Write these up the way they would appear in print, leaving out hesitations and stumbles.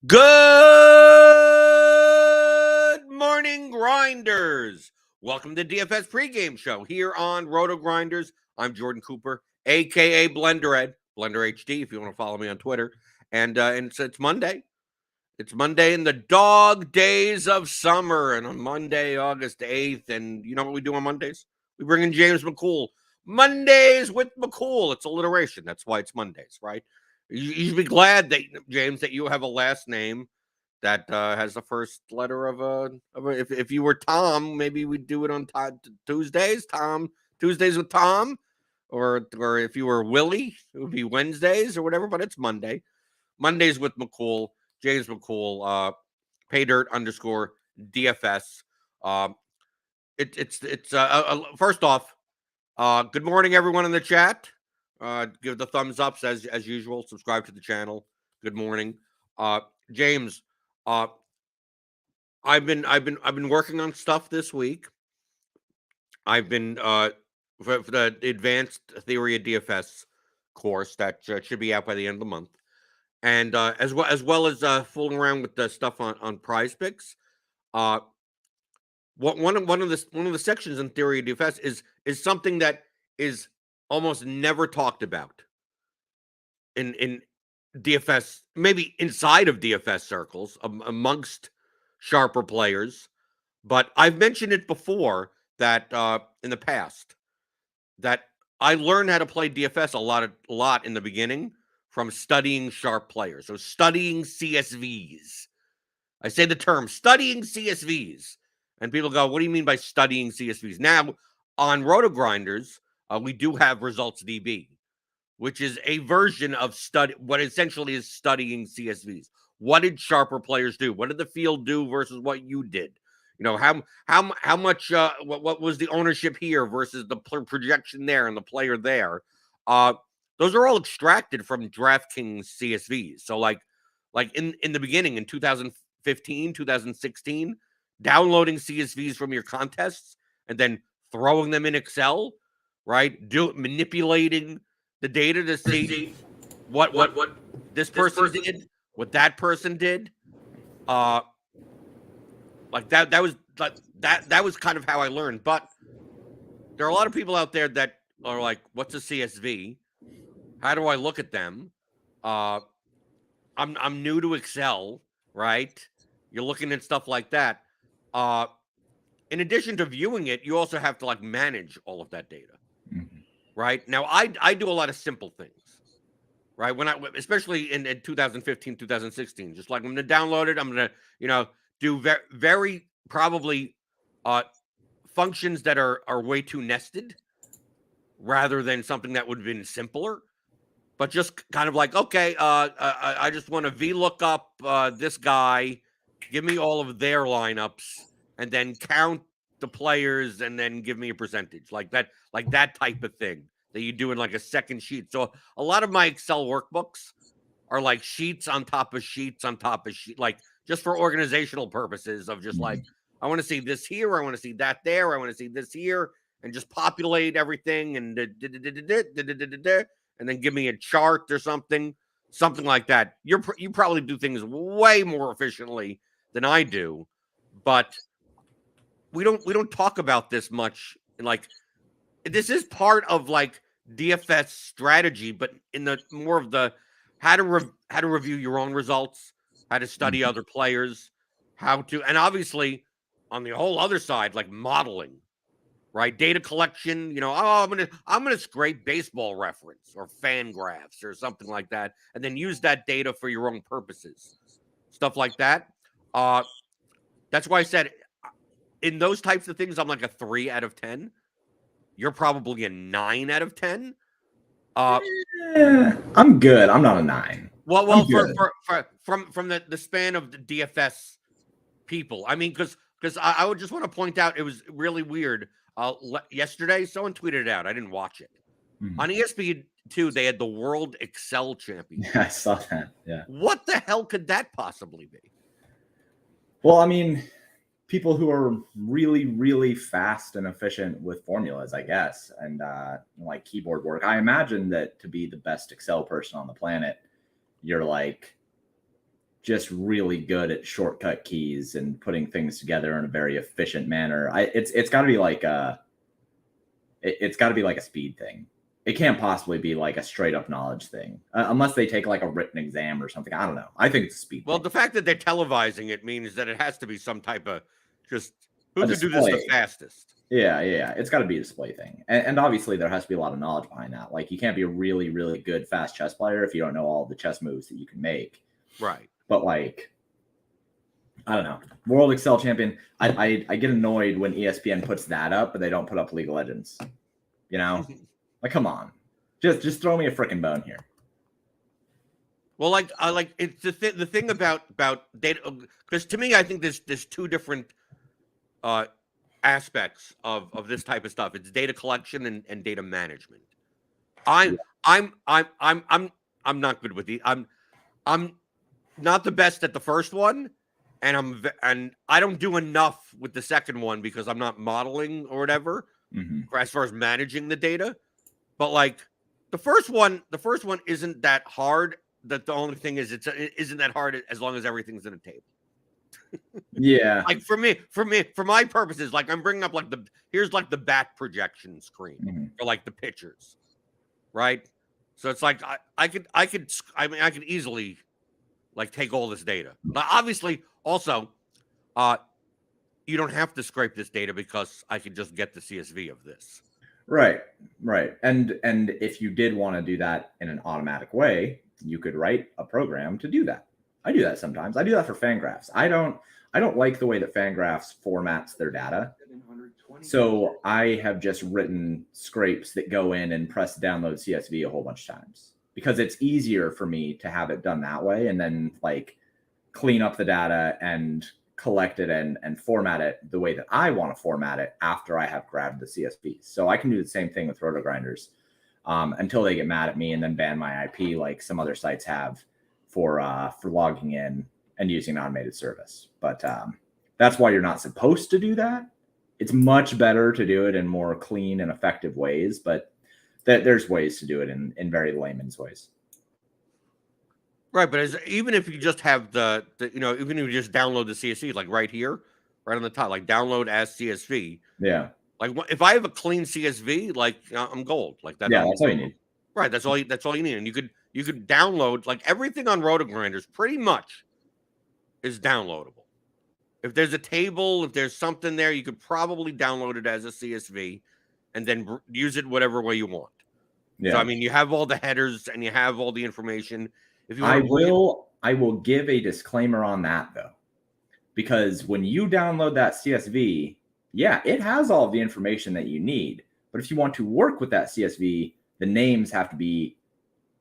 Good morning, Grinders. Welcome to DFS pregame show here on RotoGrinders. I'm Jordan Cooper, a.k.a. Blender Ed, Blender HD, if you want to follow me on Twitter. And it's Monday. It's Monday in the dog days of summer. And on Monday, August 8th, and you know what we do on Mondays? We bring in James McCool. Mondays with McCool. It's alliteration. That's why it's Mondays, right? You should be glad that, James, that you have a last name that has the first letter of a if you were Tom, maybe we'd do it on Tuesdays. Tuesdays with Tom, or if you were Willie, it would be Wednesdays or whatever. But it's Mondays with McCool, James McCool, paydirt _ DFS. First off, good morning, everyone in the chat. Give the thumbs ups as usual. Subscribe to the channel. Good morning, James. I've been working on stuff this week. I've been for the advanced theory of DFS course that should be out by the end of the month, and as well as fooling around with the stuff on Prize Picks. One of the sections in theory of DFS is something that is almost never talked about in DFS, maybe inside of DFS circles amongst sharper players, but I've mentioned it before that in the past that I learned how to play DFS a lot in the beginning from studying sharp players. So studying CSVs. I say the term studying CSVs, and people go, "What do you mean by studying CSVs?" Now on RotoGrinders, we do have Results DB, which is a version of what essentially is studying CSVs. What did sharper players do? What did the field do versus what you did? You know, how much what was the ownership here versus the projection there and the player there? Those are all extracted from Draftkings CSVs. So like in the beginning in 2015, 2016, downloading CSVs from your contests and then throwing them in Excel, right? Manipulating the data to see what this person did, what that person did. Like that was kind of how I learned. But there are a lot of people out there that are like, "What's a CSV? How do I look at them?" I'm new to Excel, right? You're looking at stuff like that. In addition to viewing it, you also have to like manage all of that data. Mm-hmm. Right? Now, I do a lot of simple things, right? Especially in 2015, 2016, just like I'm going to download it. I'm going to, do very probably functions that are way too nested rather than something that would have been simpler. But just kind of like, okay, I just want to VLOOKUP this guy, give me all of their lineups, and then count the players, and then give me a percentage like that type of thing that you do in like a second sheet. So a lot of my Excel workbooks are like sheets on top of sheets on top of sheet, like just for organizational purposes of just like, I want to see this here, I want to see that there, I want to see this here, and just populate everything and then give me a chart or something like that. You probably do things way more efficiently than I do, but we don't talk about this much. Like, this is part of like DFS strategy, but in the more of the how to review your own results, how to study other players, and obviously on the whole other side, like modeling, right? Data collection, I'm gonna scrape Baseball Reference or Fangraphs or something like that, and then use that data for your own purposes, stuff like that. That's why I said in those types of things, I'm like a 3 out of 10. You're probably a 9 out of 10. I'm good. I'm not a 9. Well, from the span of the DFS people, I mean, because I would just want to point out, it was really weird. Yesterday, someone tweeted it out. I didn't watch it. On ESPN2, they had the World Excel Championship. Yeah, I saw that. Yeah. What the hell could that possibly be? Well, I mean, people who are really, really fast and efficient with formulas, I guess, and like keyboard work. I imagine that to be the best Excel person on the planet, you're like just really good at shortcut keys and putting things together in a very efficient manner. It's got to be like a speed thing. It can't possibly be like a straight up knowledge thing, unless they take like a written exam or something. I don't know. I think it's a speed Well, thing. the fact that they're televising it means that it has to be some type of just who A can do this the display. fastest. Yeah. It's got to be a display thing. And obviously there has to be a lot of knowledge behind that. Like you can't be a really, really good fast chess player if you don't know all the chess moves that you can make. Right. But like, I don't know. World Excel champion. I get annoyed when ESPN puts that up, but they don't put up League of Legends. You know? Like, come on. Just throw me a freaking bone here. Well, like it's the thing about data, because to me, I think there's two different aspects of this type of stuff. It's data collection and data management. I'm not good with I'm not the best at the first one, and I don't do enough with the second one because I'm not modeling or whatever as far as managing the data. But like the first one isn't that hard. That the only thing is it isn't that hard as long as everything's in a table. Yeah. Like for my purposes, like I'm bringing up like here's like the bat projection screen for like the pitchers, right? So it's like I could easily like take all this data. But obviously, also, you don't have to scrape this data because I could just get the CSV of this. Right. And if you did want to do that in an automatic way, you could write a program to do that. I do that sometimes. I do that for Fangraphs. I don't like the way that Fangraphs formats their data. So I have just written scrapes that go in and press download CSV a whole bunch of times because it's easier for me to have it done that way and then like clean up the data and collect it and format it the way that I want to format it after I have grabbed the CSV. So I can do the same thing with RotoGrinders until they get mad at me and then ban my IP like some other sites have for logging in and using an automated service. But that's why you're not supposed to do that. It's much better to do it in more clean and effective ways, but there's ways to do it in very layman's ways. Right, but even if you just have the even if you just download the CSV, like right here, right on the top, like download as CSV. Yeah. Like if I have a clean CSV, like I'm gold. Like that. Yeah, that's all you need. Right, that's all you need, and you could download like everything on RotoGrinders. Pretty much is downloadable. If there's a table, if there's something there, you could probably download it as a CSV, and then use it whatever way you want. Yeah. So I mean, you have all the headers and you have all the information. If you I will give a disclaimer on that though, because when you download that CSV, yeah, it has all of the information that you need. But if you want to work with that CSV, the names have to be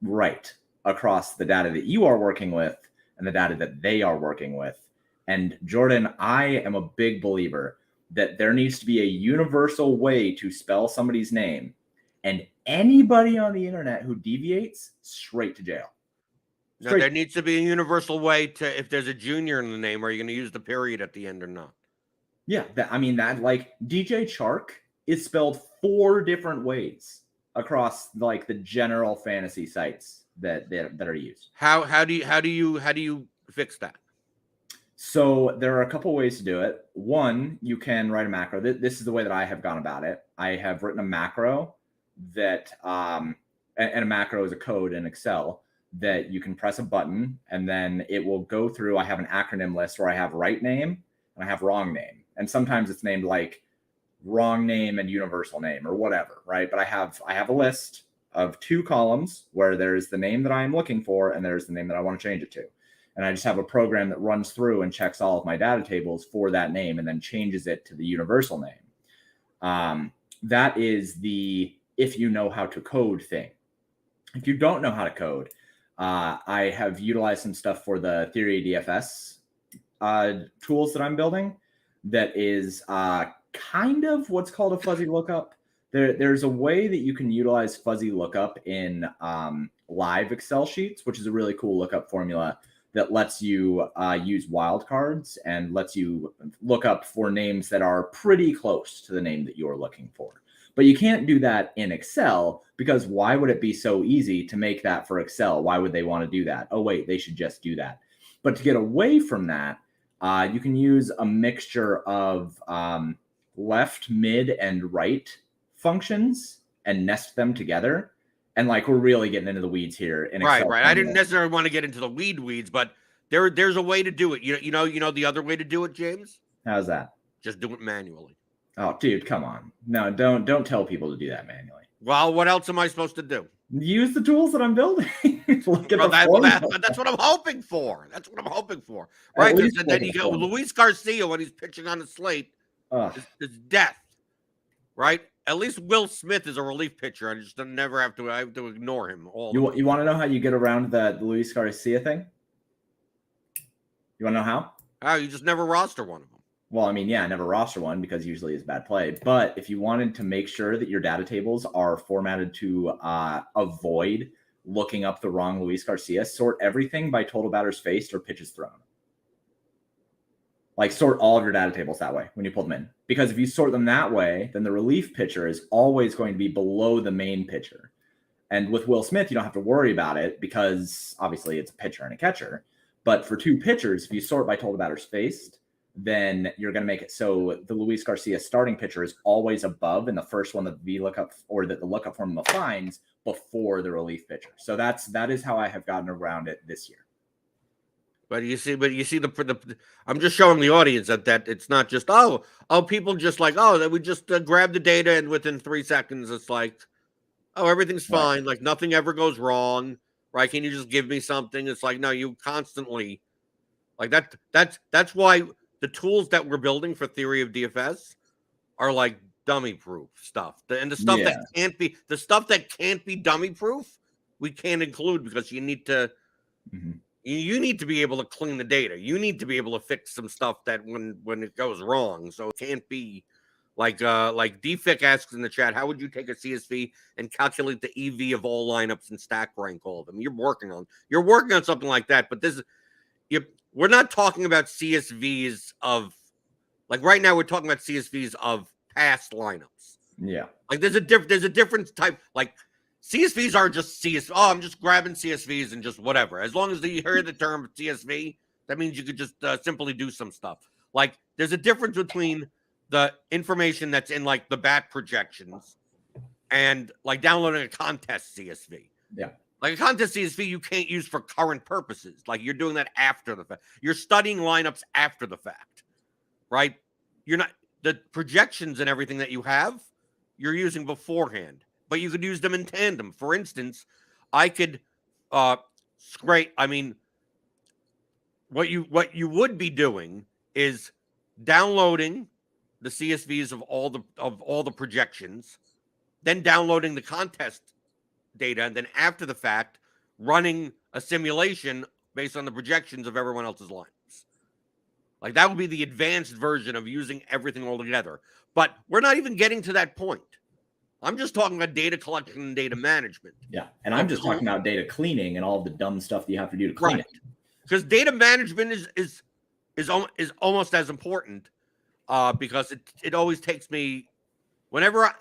right across the data that you are working with and the data that they are working with. And Jordan, I am a big believer that there needs to be a universal way to spell somebody's name, and anybody on the internet who deviates, straight to jail. No, there needs to be a universal way to, if there's a junior in the name, are you going to use the period at the end or not? Yeah, that like DJ Chark is spelled 4 different ways across like the general fantasy sites that are used. How do you fix that? So there are a couple ways to do it. One, you can write a macro. This is the way that I have gone about it. I have written a macro that and a macro is a code in Excel that you can press a button and then it will go through. I have an acronym list where I have right name and I have wrong name. And sometimes it's named like wrong name and universal name or whatever, right? But I have a list of 2 columns where there's the name that I'm looking for and there's the name that I want to change it to. And I just have a program that runs through and checks all of my data tables for that name and then changes it to the universal name. That is the if you know how to code thing. If you don't know how to code, I have utilized some stuff for the Theory DFS tools that I'm building that is kind of what's called a fuzzy lookup. There's a way that you can utilize fuzzy lookup in live Excel sheets, which is a really cool lookup formula that lets you use wildcards and lets you look up for names that are pretty close to the name that you're looking for. But you can't do that in Excel because why would it be so easy to make that for Excel? Why would they want to do that? Oh, wait, they should just do that. But to get away from that, you can use a mixture of left, mid, and right functions and nest them together. And like, we're really getting into the weeds here in Excel. Right. I didn't necessarily want to get into the weeds, but there's a way to do it. You know the other way to do it, James? How's that? Just do it manually. Oh, dude, come on. No, don't tell people to do that manually. Well, what else am I supposed to do? Use the tools that I'm building. Look at that's what I'm hoping for. That's what I'm hoping for. Right? Because then you get Luis Garcia when he's pitching on the slate. It's death. Right? At least Will Smith is a relief pitcher. I just never have to ignore him. You want to know how you get around the Luis Garcia thing? You want to know how? How? You just never roster one of them. Well, I mean, yeah, never roster one because usually it's bad play. But if you wanted to make sure that your data tables are formatted to avoid looking up the wrong Luis Garcia, sort everything by total batters faced or pitches thrown. Like, sort all of your data tables that way when you pull them in. Because if you sort them that way, then the relief pitcher is always going to be below the main pitcher. And with Will Smith, you don't have to worry about it because obviously it's a pitcher and a catcher. But for two pitchers, if you sort by total batters faced, then you're going to make it so the Luis Garcia starting pitcher is always above in the first one that the VLOOKUP or that the lookup formula finds before the relief pitcher. So that is how I have gotten around it this year. But you see the I'm just showing the audience that it's not just people just like that we just grab the data and within 3 seconds it's like everything's fine, right. Like nothing ever goes wrong, right? Can you just give me something? It's like no, you constantly like that. That's why the tools that we're building for theory of DFS are like dummy proof stuff, and the stuff that can't be dummy proof we can't include because you need to. Mm-hmm. You need to be able to clean the data. You need to be able to fix some stuff that when it goes wrong. So it can't be like DFIC asks in the chat, how would you take a CSV and calculate the EV of all lineups and stack rank all of them? You're working on something like that. But we're not talking about CSVs of like right now. We're talking about CSVs of past lineups. Yeah, like there's a different type like. CSVs aren't just CSV. I'm just grabbing CSVs and just whatever. As long as you hear the term CSV, that means you could just simply do some stuff. Like there's a difference between the information that's in like the bat projections and like downloading a contest CSV. Yeah. Like a contest CSV you can't use for current purposes. Like you're doing that after the fact. You're studying lineups after the fact, right? You're not the projections and everything that you have, you're using beforehand. But you could use them in tandem. For instance, I could scrape. I mean, what you would be doing is downloading the CSVs of all the projections, then downloading the contest data, and then after the fact, running a simulation based on the projections of everyone else's lineups. Like that would be the advanced version of using everything all together. But we're not even getting to that point. I'm just talking about data collection and data management. Yeah, and I'm just talking about data cleaning and all the dumb stuff that you have to do to clean it. Because data management is almost as important because it always takes me whenever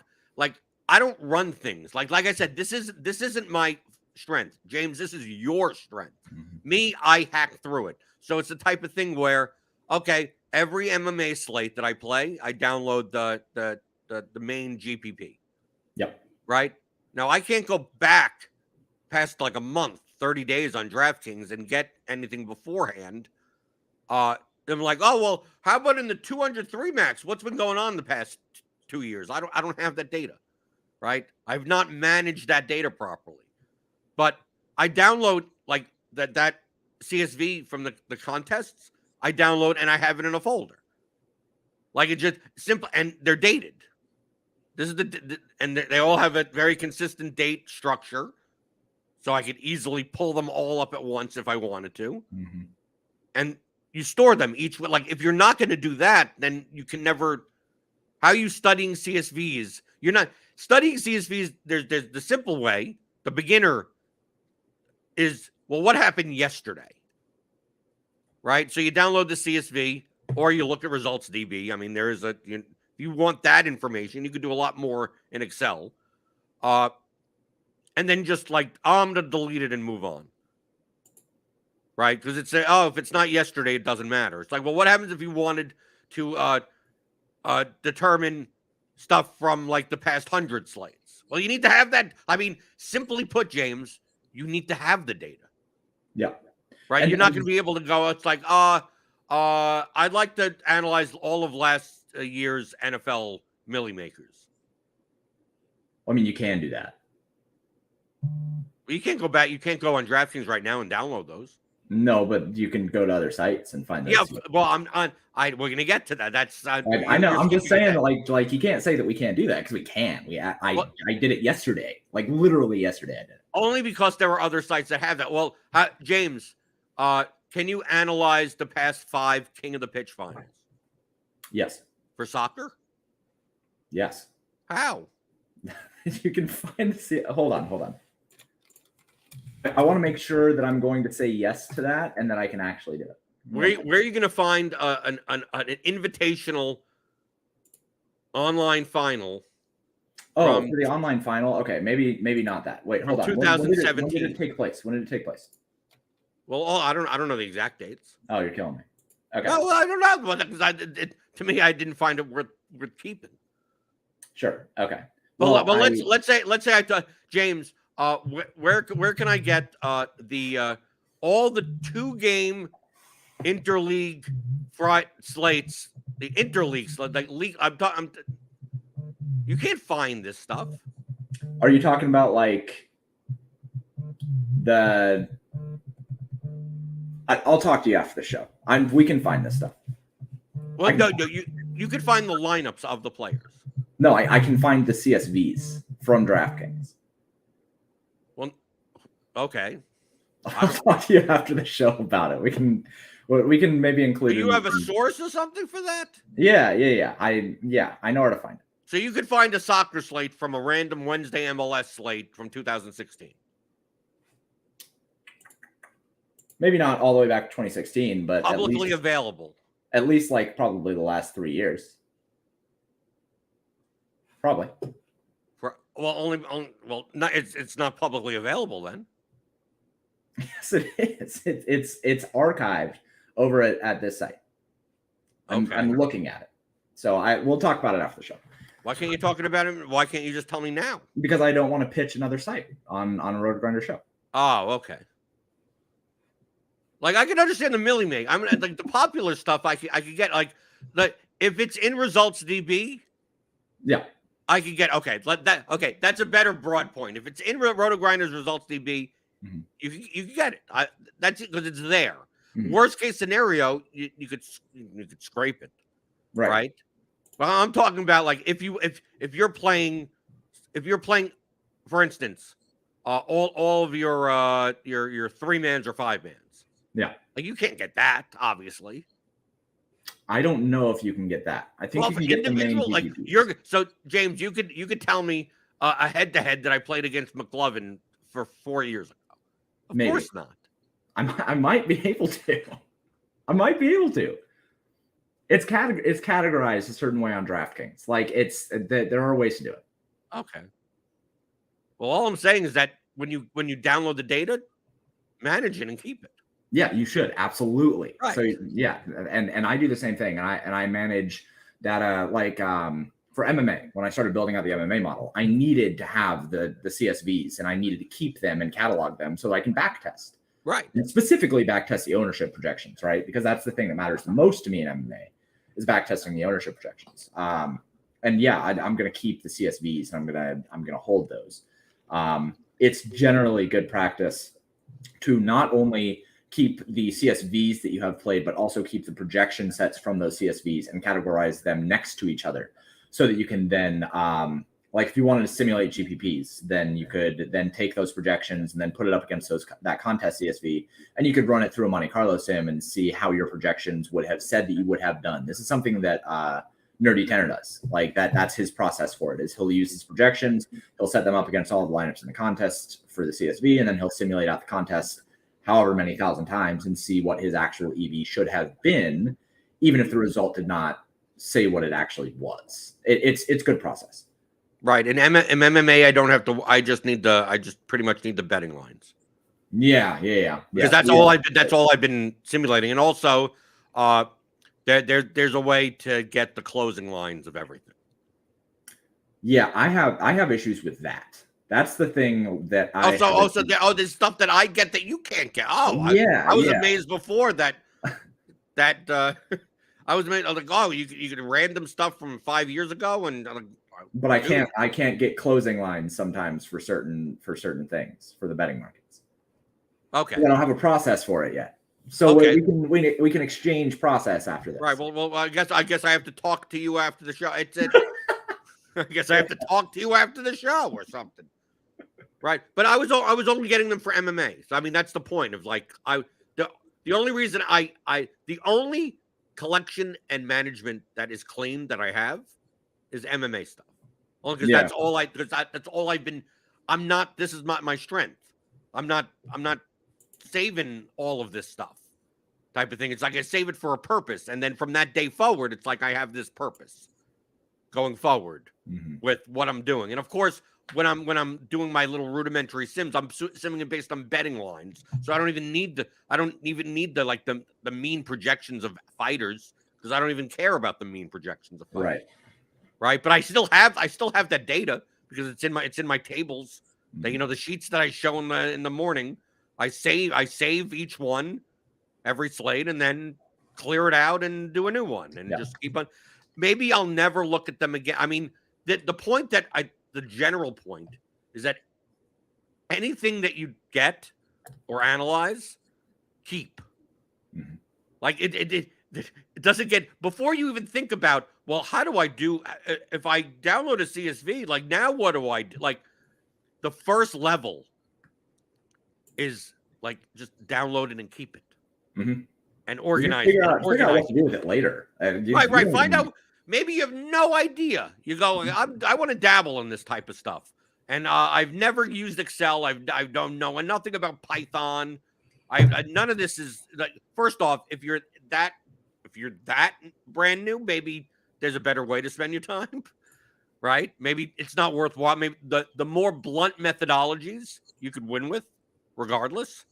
I don't run things like I said this isn't my strength, James. This is your strength. Mm-hmm. Me, I hack through it. So it's the type of thing where every MMA slate that I play, I download the main GPP. Yep. Right? Now, I can't go back past like a month, 30 days on DraftKings and get anything beforehand. I'm like, well, how about in the 203 max? What's been going on the past 2 years? I don't have that data, right? I've not managed that data properly. But I download like that CSV from the contests. I download and I have it in a folder. Like it's just simple, and they're dated. This is and they all have a very consistent date structure, so I could easily pull them all up at once if I wanted to. Mm-hmm. And you store them each. Like if you're not going to do that, then you can never. How are you studying CSVs? You're not studying CSVs. There's the simple way. The beginner is what happened yesterday, right? So you download the CSV or you look at results DB. I mean, there is if you want that information, you could do a lot more in Excel. And then just like, I'm going to delete it and move on. right? Because it's if it's not yesterday, it doesn't matter. It's like, well, what happens if you wanted to determine stuff from like the past 100 slates? Well, you need to have that. I mean, simply put, James, you need to have the data. Yeah. Right. You're not going to be able to go. It's like, I'd like to analyze all of last year's NFL milli makers. I mean, you can do that. Well, you can't go back. You can't go on DraftKings right now and download those. No, but you can go to other sites and find those. Yeah, well, we're going to get to that. That's I know. I'm just saying that, like you can't say that we can't do that because we can. I did it yesterday, like literally yesterday. I did it only because there are other sites that have that. Well, James, can you analyze the past 5 King of the Pitch finals? Yes. For soccer? Yes. How? You can find the. Hold on. I want to make sure that I'm going to say yes to that and that I can actually do it. Where are you going to find an invitational online final? Oh, for the online final? Okay, maybe not that. Wait, hold on. 2017. When did it take place? Well, I don't know the exact dates. Oh, you're killing me. Okay. No, I don't know. Because to me, I didn't find it worth keeping. Sure. Okay. Well, let's say I thought, James, where can I get the all the 2-game interleague slates, the interleague slate, like league? You can't find this stuff. Are you talking about like the? I'll talk to you after the show. We can find this stuff. Well, no, you could find the lineups of the players. No, I can find the CSVs from DraftKings. Well, okay. I'll talk to you after the show about it. We can maybe include. Do you have a source or something for that? Yeah. I know where to find it. So you could find a soccer slate from a random Wednesday MLS slate from 2016. Maybe not all the way back to 2016, but publicly available. At least like probably the last 3 years. Probably. It's not publicly available then. Yes, it is. It's archived over at this site. I'm looking at it. So we'll talk about it after the show. Why can't you talk about it? Why can't you just tell me now? Because I don't want to pitch another site on a RotoGrinder show. Oh, okay. Like I can understand the milli make. I mean, like the popular stuff, I could get like if it's in results DB. Yeah. I could get okay. That's a better broad point. If it's in RotoGrinders results DB, you can get it. That's it because it's there. Mm-hmm. Worst case scenario, you could scrape it, right? Well, I'm talking about like if you're playing, for instance, all of your 3-mans or 5-mans. Yeah, like you can't get that, obviously. I don't know if you can get that. I think you can get the main GPPs. So James, you could tell me a head-to-head that I played against McLovin for 4 years ago. Of course not. I might be able to. It's categorized a certain way on DraftKings. Like there are ways to do it. Okay. Well, all I'm saying is that when you download the data, manage it and keep it. Yeah, you should absolutely. Right. So yeah, and I do the same thing, and I manage data like for MMA. When I started building out the MMA model, I needed to have the CSVs, and I needed to keep them and catalog them so I can backtest. Right. And specifically backtest the ownership projections, right? Because that's the thing that matters the most to me in MMA is backtesting the ownership projections. And yeah, I'm going to keep the CSVs, and I'm gonna hold those. It's generally good practice to not only keep the CSVs that you have played, but also keep the projection sets from those CSVs and categorize them next to each other so that you can then, like if you wanted to simulate GPPs, then you could then take those projections and then put it up against that contest CSV, and you could run it through a Monte Carlo sim and see how your projections would have said that you would have done. This is something that Nerdy Tenor does. Like that's his process for it, is he'll use his projections, he'll set them up against all the lineups in the contest for the CSV, and then he'll simulate out the contest however many thousand times and see what his actual EV should have been, even if the result did not say what it actually was. It's good process. Right. In MMA, I don't have to. I just pretty much need the betting lines. Yeah. Because that's all I've been simulating. And also, there's a way to get the closing lines of everything. Yeah, I have issues with that. That's the thing that There's stuff that I get that you can't get. I was amazed before that I was amazed. I was like, you could random stuff from 5 years ago, and but I can't get closing lines sometimes for certain things for the betting markets. Okay, I don't have a process for it yet. So we can exchange process after this. Right. Well, I guess I have to talk to you after the show. I guess I have to talk to you after the show or something. Right. But I was only getting them for MMA. So I mean, that's the point of like the only reason the only collection and management that is clean that I have is MMA stuff. Only because that's all I've been. I'm not. This is my strength. I'm not saving all of this stuff. Type of thing. It's like I save it for a purpose, and then from that day forward, it's like I have this purpose going forward with what I'm doing. And of course, when I'm doing my little rudimentary sims, I'm simming it based on betting lines, so I don't even need the mean projections of fighters because I don't even care about the mean projections of fighters. Right. But I still have that data because it's in my tables. The sheets that I show in the morning, I save each one. Every slate, and then clear it out and do a new one, and just keep on. Maybe I'll never look at them again. I mean, the point the general point is that anything that you get or analyze, keep. Like it doesn't get before you even think about. Well, how do I do if I download a CSV? Like now, what do I do? Like the first level is like just download it and keep it. And organize figure out what to do with it later. Right. Find out. Maybe you have no idea. You go, I want to dabble in this type of stuff, and I've never used Excel. I don't know nothing about Python. None of this is like. First off, if you're that brand new, maybe there's a better way to spend your time. Right? Maybe it's not worthwhile. Maybe the more blunt methodologies you could win with, regardless,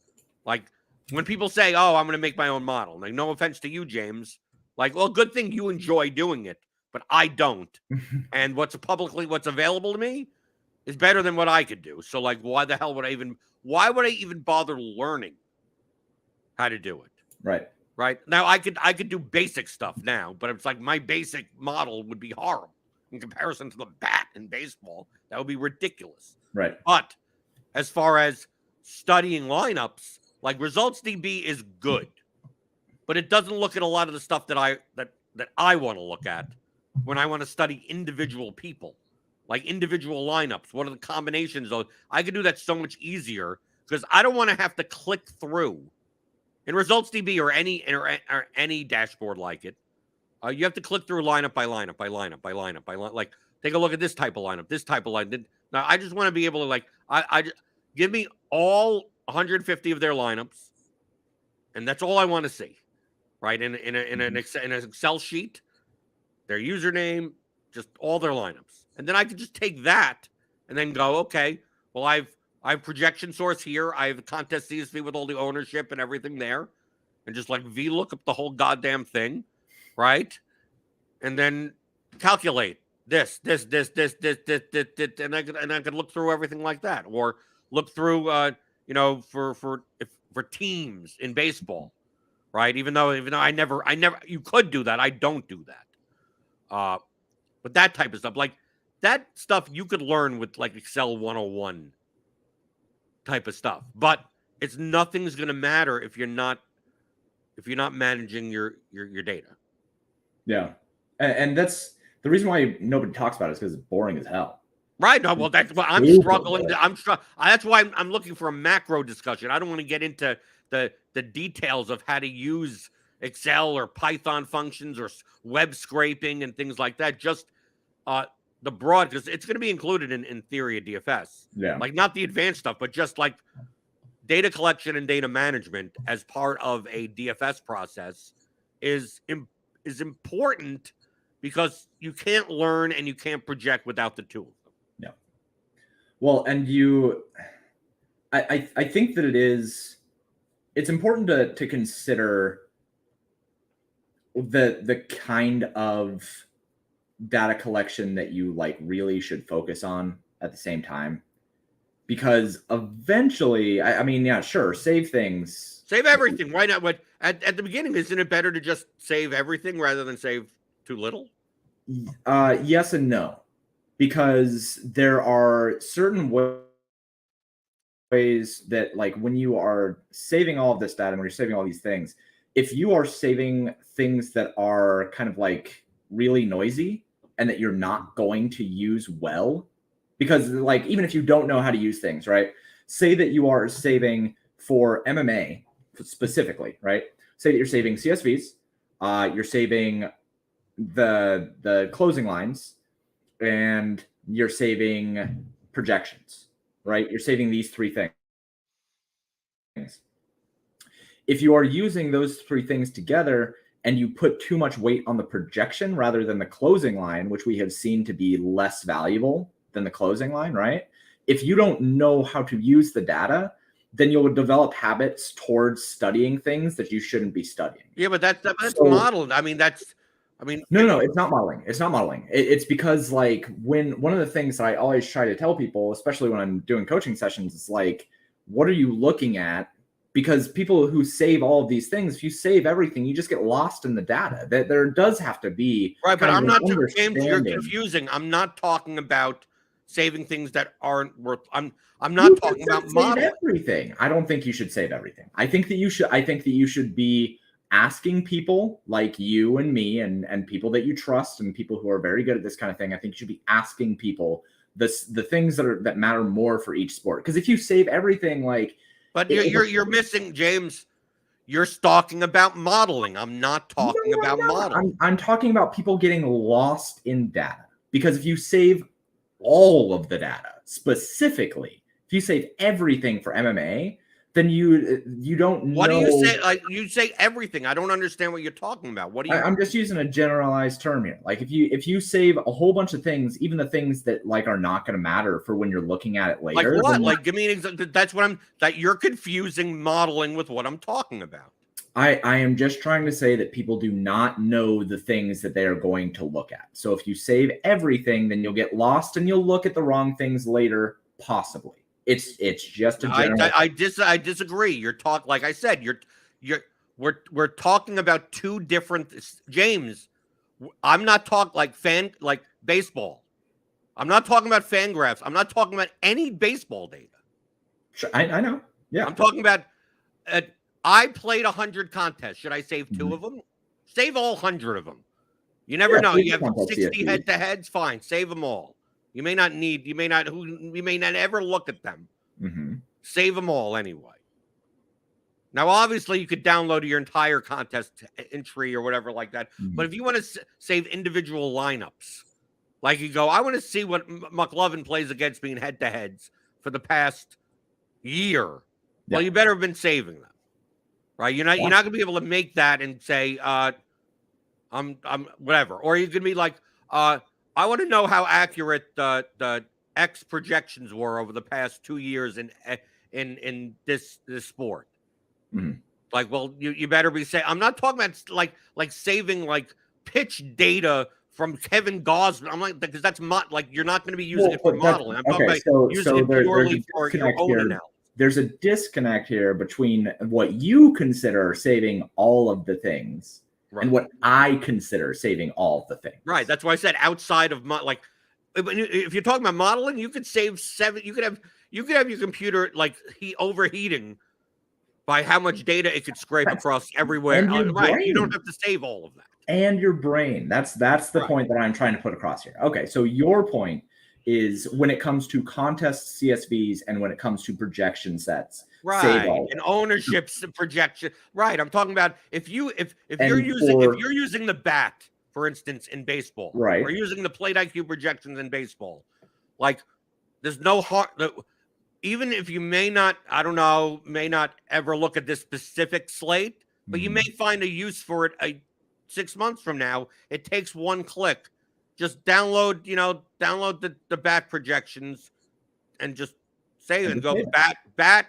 like. When people say, "Oh, I'm going to make my own model," like, no offense to you, James, like, well, good thing you enjoy doing it, but I don't. And what's available to me is better than what I could do. So, like, why would I even bother learning how to do it? Right. Now, I could do basic stuff now, but it's like my basic model would be horrible in comparison to the bat in baseball. That would be ridiculous. Right. But as far as studying lineups. Like results DB is good, but it doesn't look at a lot of the stuff that I want to look at when I want to study individual people, like individual lineups. What are the combinations of? I could do that so much easier because I don't want to have to click through in results DB or any dashboard like it. You have to click through lineup by lineup by lineup by lineup by lineup. Like take a look at this type of lineup, this type of line. Now I just want to be able to like I give me all 150 of their lineups, and that's all I want to see, right? In an Excel sheet, their username, just all their lineups, and then I could just take that and then go, okay, well I have projection source here, I have a contest CSV with all the ownership and everything there, and just like VLOOK up the whole goddamn thing, right? And then calculate this, and I could look through everything like that, or look through. For teams in baseball, right? Even though I never, you could do that. I don't do that. But that type of stuff, like that stuff, you could learn with like Excel 101 type of stuff. But nothing's going to matter if you're not managing your data. Yeah, and that's the reason why nobody talks about it is because it's boring as hell. Right. No, well, that's what I'm struggling. That's why I'm looking for a macro discussion. I don't want to get into the details of how to use Excel or Python functions or web scraping and things like that. Just the broad, because it's going to be included in theory of DFS. Yeah. Like not the advanced stuff, but just like data collection and data management as part of a DFS process is important because you can't learn and you can't project without the tool. Well, and I think that it's important to consider the kind of data collection that you like really should focus on at the same time, because eventually, I mean, yeah, sure, save things, save everything. Why not? But at the beginning, isn't it better to just save everything rather than save too little? Yes and no, because there are certain ways that, like, when you are saving all of this data, when you're saving all these things, if you are saving things that are kind of like really noisy and that you're not going to use well, because like even if you don't know how to use things, right? Say that you are saving for MMA specifically, right? Say that you're saving CSVs, you're saving the closing lines, and you're saving projections, right? You're saving these three things. If you are using those three things together and you put too much weight on the projection rather than the closing line, which we have seen to be less valuable than the closing line, right? If you don't know how to use the data, then you'll develop habits towards studying things that you shouldn't be studying. Yeah, but that's modeled. I mean, no, it's not modeling. It's not modeling. It's because, like, when one of the things that I always try to tell people, especially when I'm doing coaching sessions, is like, what are you looking at? Because people who save all of these things, if you save everything, you just get lost in the data. That there does have to be right. But I'm not, James, you're understanding. confusing. I'm not talking about saving things that aren't worth. I'm You not can talking about save modeling. everything. I don't think you should save everything. I think that you should be asking people like you and me and people that you trust and people who are very good at this kind of thing. I think you should be asking people the things that matter more for each sport. Because if you save everything, like, but you're missing, James. You're talking about modeling. I'm not talking about modeling. I'm talking about people getting lost in data. Because if you save all of the data specifically, if you save everything for MMA, then you don't know. What do you say? Like, you say everything. I don't understand what you're talking about. What do you? I'm just using a generalized term here. Like, if you save a whole bunch of things, even the things that like are not going to matter for when you're looking at it later. Like what? Like, give me an example. That's what that you're confusing modeling with what I'm talking about. I am just trying to say that people do not know the things that they are going to look at. So if you save everything, then you'll get lost and you'll look at the wrong things later, possibly. It's just a general. I disagree. You're like I said, we're talking about two different, James. I'm not talking like baseball. I'm not talking about fan graphs. I'm not talking about any baseball data. Sure, I know. Yeah. I'm talking about I played 100 contests. Should I save two of them? Save all 100 of them. You never know. You have 60 head-to-heads. Fine, save them all. You may not ever look at them. Mm-hmm. Save them all anyway. Now, obviously, you could download your entire contest entry or whatever like that. Mm-hmm. But if you want to save individual lineups, like you go, I want to see what McLovin plays against me in head-to-heads for the past year. Well, you better have been saving them, right? You're not going to be able to make that and say, I'm whatever. Or you could be like, I want to know how accurate the X projections were over the past 2 years in this sport. Mm-hmm. Like, well, you better be saying. I'm not talking about like saving like pitch data from Kevin Gosman. I'm like, because that's like you're not going to be using it for modeling. I'm talking about using it purely for your own analysis. There's a disconnect here between what you consider saving all of the things. Right. And what I consider saving all the things. Right. That's why I said outside of like, if you're talking about modeling, you could save 7. You could have your computer like overheating by how much data it could scrape across everywhere. Right. You don't have to save all of that. And your brain. That's the point that I'm trying to put across here. Okay. So your point is when it comes to contest CSVs and when it comes to projection sets. Right, and ownership's projection. Right, I'm talking about if you're using the bat, for instance, in baseball, right, or using the plate IQ projections in baseball, like there's no harm. Even if you may not ever look at this specific slate, but you may find a use for it 6 months from now. It takes one click. Just download the bat projections and just save And and just go save it. bat.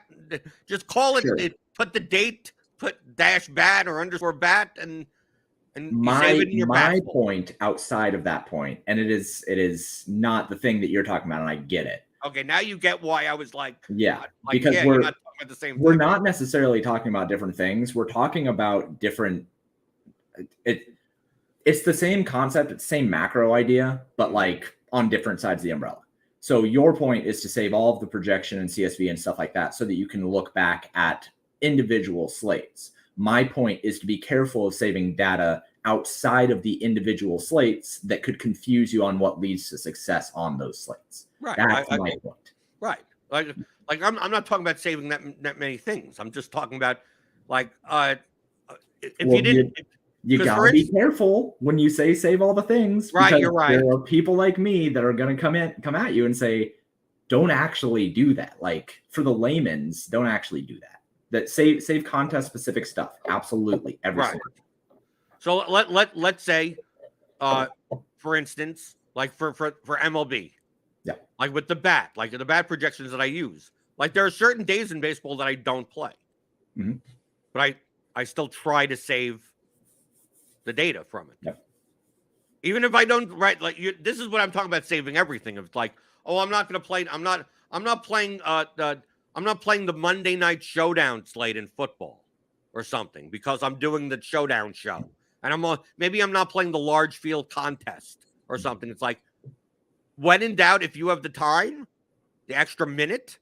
Just call it. Sure. Put the date. Put -bat or _bat, and you save it in your my bat. point outside of that point, and it is not the thing that you're talking about, and I get it. Okay, now you get why I was like, Because you're not talking about the same we're thing. not necessarily talking about different things. We're talking about different. It's the same concept, it's the same macro idea, but like on different sides of the umbrella. So your point is to save all of the projection and CSV and stuff like that so that you can look back at individual slates. My point is to be careful of saving data outside of the individual slates that could confuse you on what leads to success on those slates. Right. That's my point. Right. Like I'm not talking about saving that many things. I'm just talking about You gotta be careful when you say save all the things. Right, because you're right. There are people like me that are gonna come at you and say, don't actually do that. Like for the layman's, don't actually do that. That save contest specific stuff. Absolutely. Every right. So let's say, for instance, like for MLB. Yeah. Like with the bat, like the bat projections that I use. Like there are certain days in baseball that I don't play. Mm-hmm. But I still try to save the data from it. Yep. Even if I don't, right? Like this is what I'm talking about, saving everything. Of like, oh, I'm not going to play. I'm not playing the Monday night showdown slate in football or something because I'm doing the showdown show, and maybe I'm not playing the large field contest or something. It's like, when in doubt, if you have the time, the extra minute,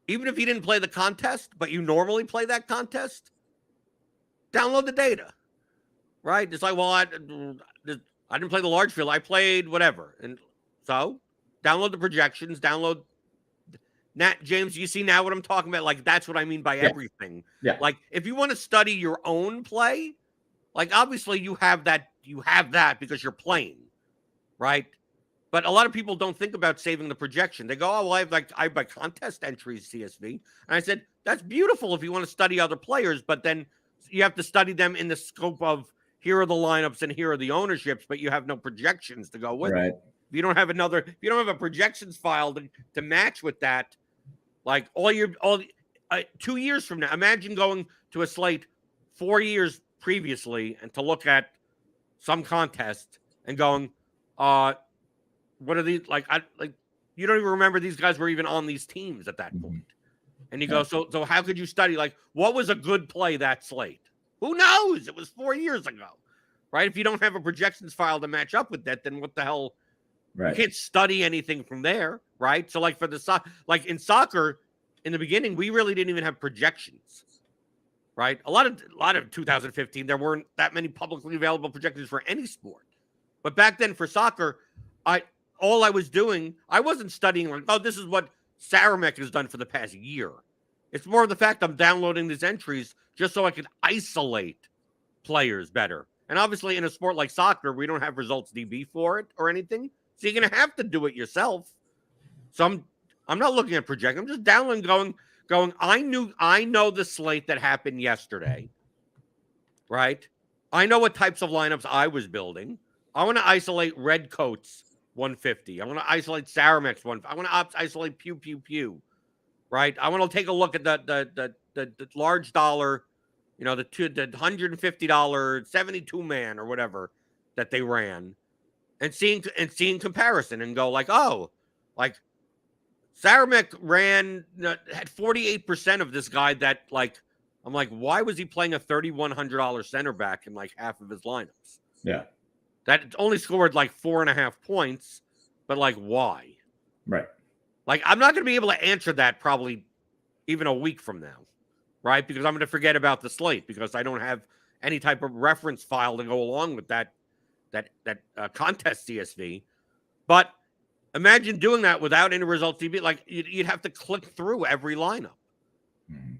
even if you didn't play the contest, but you normally play that contest, download the data. Right? It's like, well, I didn't play the large field. I played whatever. And so download the projections, download James, you see now what I'm talking about? Like, that's what I mean by everything. Yeah. Like, if you want to study your own play, like, obviously you have that because you're playing, right? But a lot of people don't think about saving the projection. They go, oh, well, I have my contest entries CSV. And I said, that's beautiful if you want to study other players, but then you have to study them in the scope of, here are the lineups and here are the ownerships, but you have no projections to go with it. If you don't have a projections file to match with that, like 2 years from now, imagine going to a slate 4 years previously and to look at some contest and going, what are these? You don't even remember these guys were even on these teams at that point. And you go, so how could you study? Like, what was a good play that slate? Who knows? It was 4 years ago, right? If you don't have a projections file to match up with that, then what the hell? Right. You can't study anything from there, right? So, like like in soccer, in the beginning, we really didn't even have projections, right? A lot of 2015, there weren't that many publicly available projections for any sport. But back then, for soccer, all I was doing, I wasn't studying like, oh, this is what Saramek has done for the past year. It's more of the fact I'm downloading these entries just so I can isolate players better. And obviously, in a sport like soccer, we don't have results DB for it or anything. So you're going to have to do it yourself. So I'm not looking at project. I'm just downloading, going, I know the slate that happened yesterday, right? I know what types of lineups I was building. I want to isolate Redcoats 150. I want to isolate Saramex 150. I want to isolate Pew Pew Pew, right? I want to take a look at the large dollar, the $150 72 man or whatever that they ran, and seeing comparison and go like, oh, like Saramek had 48% of this guy that like, I'm like, why was he playing a $3,100 center back in like half of his lineups? Yeah. That only scored like 4.5 points, but like, why? Right. Like, I'm not going to be able to answer that probably even a week from now, right? Because I'm going to forget about the slate because I don't have any type of reference file to go along with that contest CSV. But imagine doing that without any results DB. Like, you'd have to click through every lineup. Mm-hmm.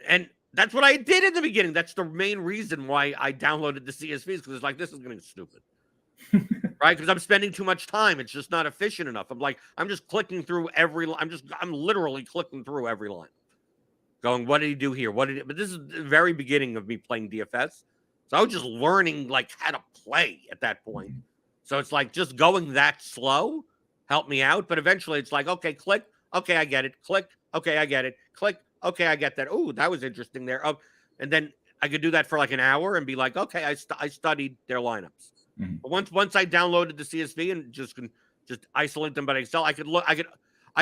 And that's what I did in the beginning. That's the main reason why I downloaded the CSVs, because it's like, this is getting stupid. Right? Because I'm spending too much time. It's just not efficient enough. I'm just clicking through I'm literally clicking through every line. Going, what did he do here? But this is the very beginning of me playing DFS. So I was just learning like how to play at that point. So it's like just going that slow helped me out. But eventually it's like, okay, click. Okay, I get it. Click. Okay, I get it. Click. Okay, I get that. Oh, that was interesting there. And then I could do that for like an hour and be like, okay, I studied their lineups. Mm-hmm. But once I downloaded the CSV and just isolate them by Excel, I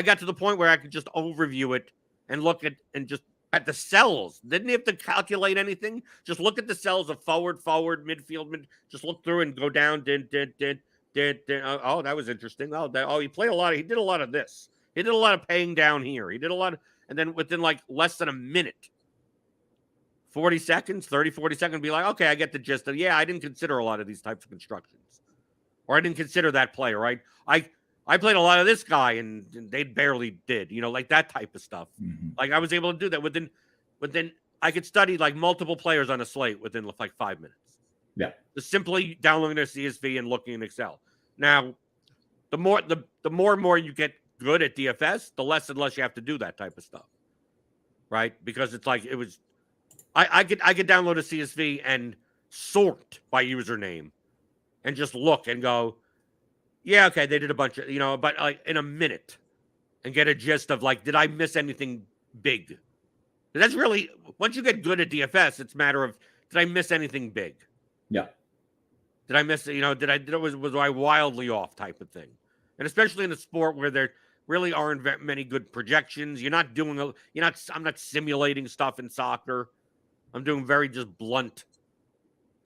got to the point where I could just overview it and look at just at the cells. Didn't have to calculate anything. Just look at the cells of forward, midfield, mid. Just look through and go down. Oh, that was interesting. He played a lot. He did a lot of this. He did a lot of paying down here. He did a lot and then within like less than a minute, 40 seconds, 40 seconds, be like, okay, I get the gist of, I didn't consider a lot of these types of constructions. Or I didn't consider that player, right? I played a lot of this guy and they barely did, like that type of stuff. Mm-hmm. Like I was able to do that within I could study like multiple players on a slate within like 5 minutes. Yeah. Just simply downloading their CSV and looking in Excel. Now, the more and more you get good at DFS, the less and less you have to do that type of stuff. Right? Because it's like I could download a CSV and sort by username and just look and go, yeah, okay, they did a bunch of, but like in a minute and get a gist of like, did I miss anything big? That's really, once you get good at DFS, it's a matter of, did I miss anything big? Yeah. Did I miss, was I wildly off type of thing? And especially in a sport where there really aren't many good projections. I'm not simulating stuff in soccer. I'm doing very just blunt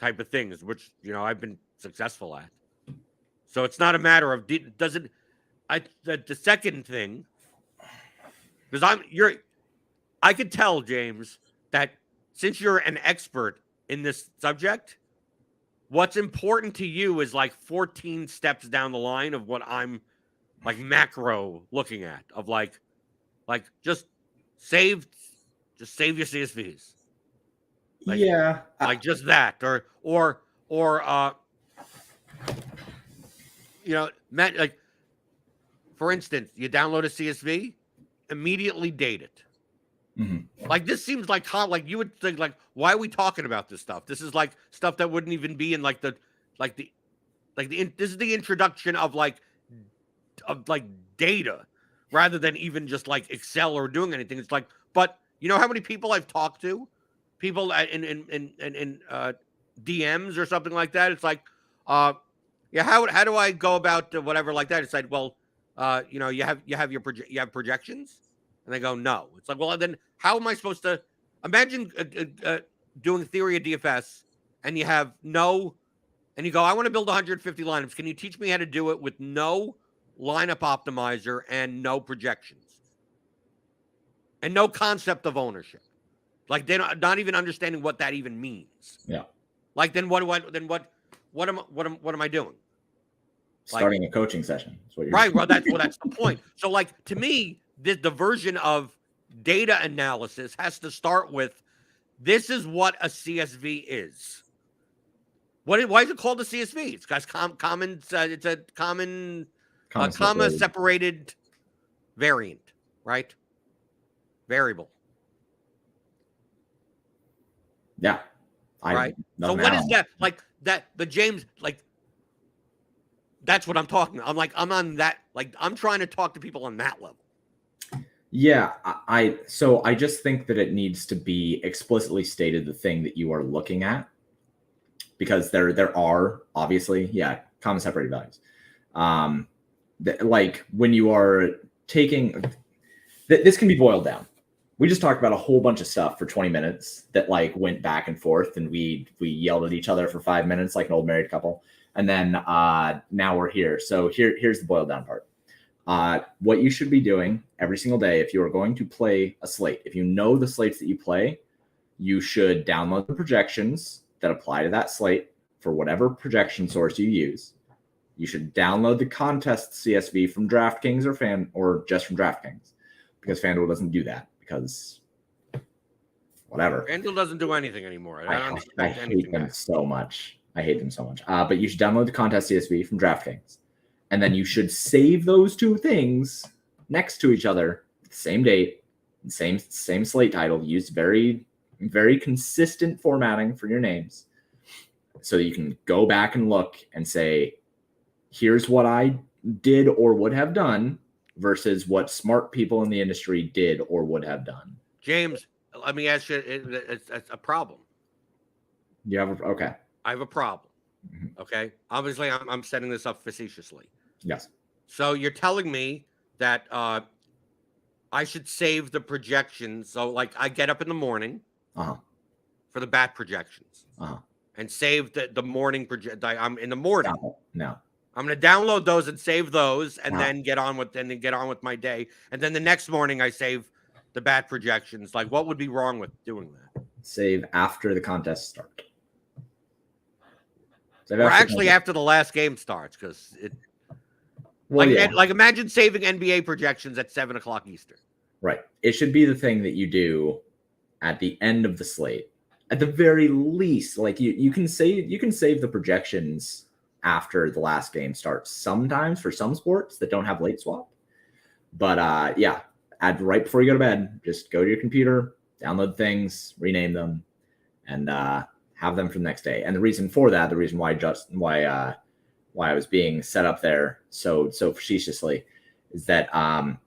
type of things, which, I've been successful at. So it's not a matter of, the second thing, because I could tell, James, that since you're an expert in this subject, what's important to you is like 14 steps down the line of what I'm like macro looking at, of like just save your CSVs. Like, yeah. Like just that, or Matt, like, for instance, you download a CSV, immediately date it. Mm-hmm. Like, this seems like you would think, like, why are we talking about this stuff? This is like stuff that wouldn't even be in this is the introduction of data rather than even just like Excel or doing anything. It's like, but you know how many people I've talked to, people in DMs or something like that. It's like, how do I go about whatever like that? It's like, well, you have projections, and they go, no. It's like, well, then how am I supposed to imagine doing theory of DFS and you have no, and you go, I want to build 150 lineups. Can you teach me how to do it with no lineup optimizer and no projections and no concept of ownership? Like, they're not even understanding what that even means. Yeah. Like, then what am I doing? Starting a coaching session. That's what you're right. Well, that's the point. So, like, to me, the version of data analysis has to start with, this is what a CSV is. Why is it called a CSV? It's got common. It's a common comma separated variant, right? Variable. Yeah. Right. So what is that? Like that? The James, like, that's what I'm talking about. I'm on that. Like, I'm trying to talk to people on that level. Yeah, so I just think that it needs to be explicitly stated the thing that you are looking at, because there are obviously, common separated values. Like when you are taking, this can be boiled down. We just talked about a whole bunch of stuff for 20 minutes that like went back and forth, and we yelled at each other for 5 minutes like an old married couple, and then now we're here. So here's the boiled down part. What you should be doing every single day, if you are going to play a slate, if you know the slates that you play, you should download the projections that apply to that slate for whatever projection source you use. You should download the contest CSV from Draftkings or just from Draftkings, because FanDuel doesn't do that, because whatever. FanDuel doesn't do anything anymore. I hate them so much. But you should download the contest CSV from Draftkings. And then you should save those two things next to each other, same date, same slate title, use very, very consistent formatting for your names, so that you can go back and look and say, here's what I did or would have done versus what smart people in the industry did or would have done. James, let me ask you, it's a problem. You have okay. I have a problem. Okay. Obviously, I'm setting this up facetiously. Yes. So you're telling me that I should save the projections. So like I get up in the morning for the bat projections and save the morning project. I'm in the morning. No. I'm going to download those and save those, and then get on with my day. And then the next morning I save the bat projections. Like, what would be wrong with doing that? Save after the contest start. Or actually after the last game starts, because it. Well, like imagine saving NBA projections at 7:00 Eastern. Right. It should be the thing that you do at the end of the slate. At the very least, like you can save the projections after the last game starts sometimes for some sports that don't have late swap. But add right before you go to bed, just go to your computer, download things, rename them, and have them for the next day. And the reason for that, the reason why I was being set up there so facetiously is that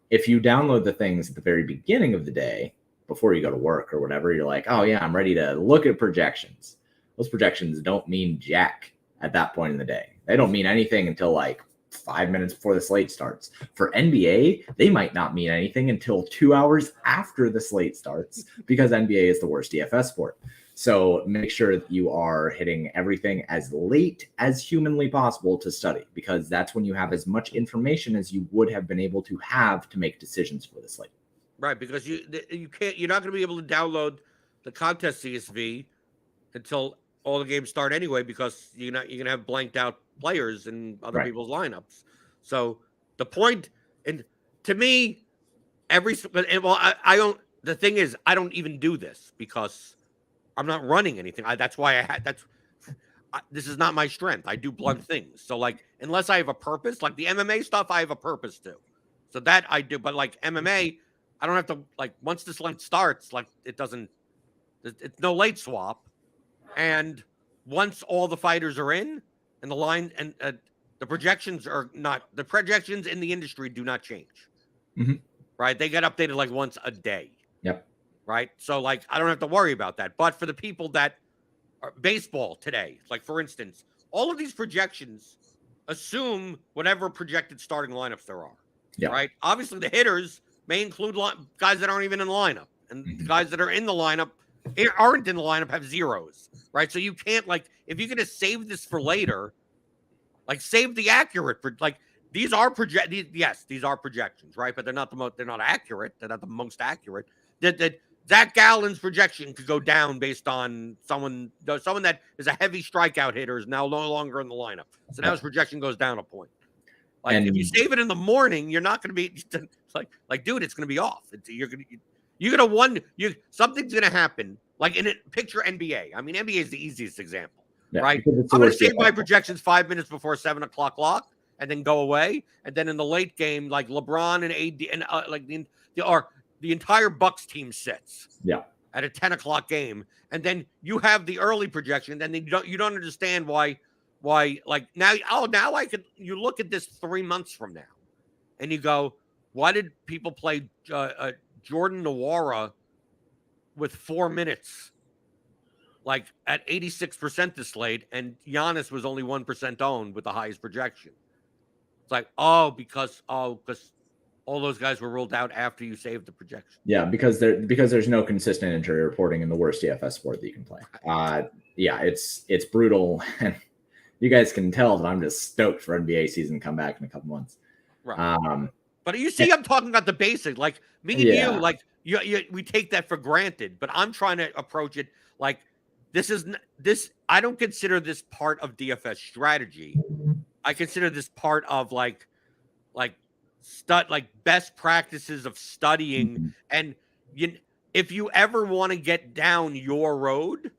if you download the things at the very beginning of the day before you go to work or whatever, you're like, oh yeah, I'm ready to look at projections. Those projections don't mean jack at that point in the day. They don't mean anything until like 5 minutes before the slate starts. For NBA, they might not mean anything until 2 hours after the slate starts because NBA is the worst DFS sport. So make sure that you are hitting everything as late as humanly possible to study, because that's when you have as much information as you would have been able to have to make decisions for the slate. Right, because you're not going to be able to download the contest CSV until all the games start anyway, because you're going to have blanked out players in other people's lineups. So the point, and to me, I don't. The thing is, I don't even do this because I'm not running anything. That's why this is not my strength. I do blunt things. So like, unless I have a purpose, like the MMA stuff, I have a purpose to. So that I do. But like MMA, I don't have to, like, once this length starts, like it's no late swap. And once all the fighters are in and the line and the projections in the industry do not change. Mm-hmm. Right. They get updated like once a day. Yep. Right. So like, I don't have to worry about that. But for the people that are baseball today, like for instance, all of these projections assume whatever projected starting lineups there are. Yeah. Right. Obviously the hitters may include guys that aren't even in the lineup, and the guys that are in the lineup aren't in the lineup have zeros. Right. So you can't, like, if you're going to save this for later, like save the accurate these are these are projections, right? But they're not accurate. They're not the most accurate. That Zach Gallen's projection could go down based on someone that is a heavy strikeout hitter is now no longer in the lineup. So now his projection goes down a point. Like, if you save it in the morning, you're not going to be like, dude, it's going to be off. Something's going to happen. Like picture NBA. I mean, NBA is the easiest example, right? I'm going to save my projections 5 minutes before 7:00 lock, and then go away. And then in the late game, like LeBron and AD and the entire Bucks team sits. Yeah. At a 10:00 game, and then you have the early projection, and then you don't understand why like now you look at this 3 months from now, and you go, why did people play Jordan Nwora with 4 minutes, like at 86% this slate, and Giannis was only 1% owned with the highest projection? It's like, because all those guys were ruled out after you saved the projection. Yeah, because there's no consistent injury reporting in the worst DFS sport that you can play. It's brutal, and you guys can tell that I'm just stoked for NBA season to come back in a couple months. Right. But you see, I'm talking about the basic. Like me and you, like we take that for granted. But I'm trying to approach it like this. I don't consider this part of DFS strategy. I consider this part of like best practices of studying. Mm-hmm. And if you ever want to get down your road,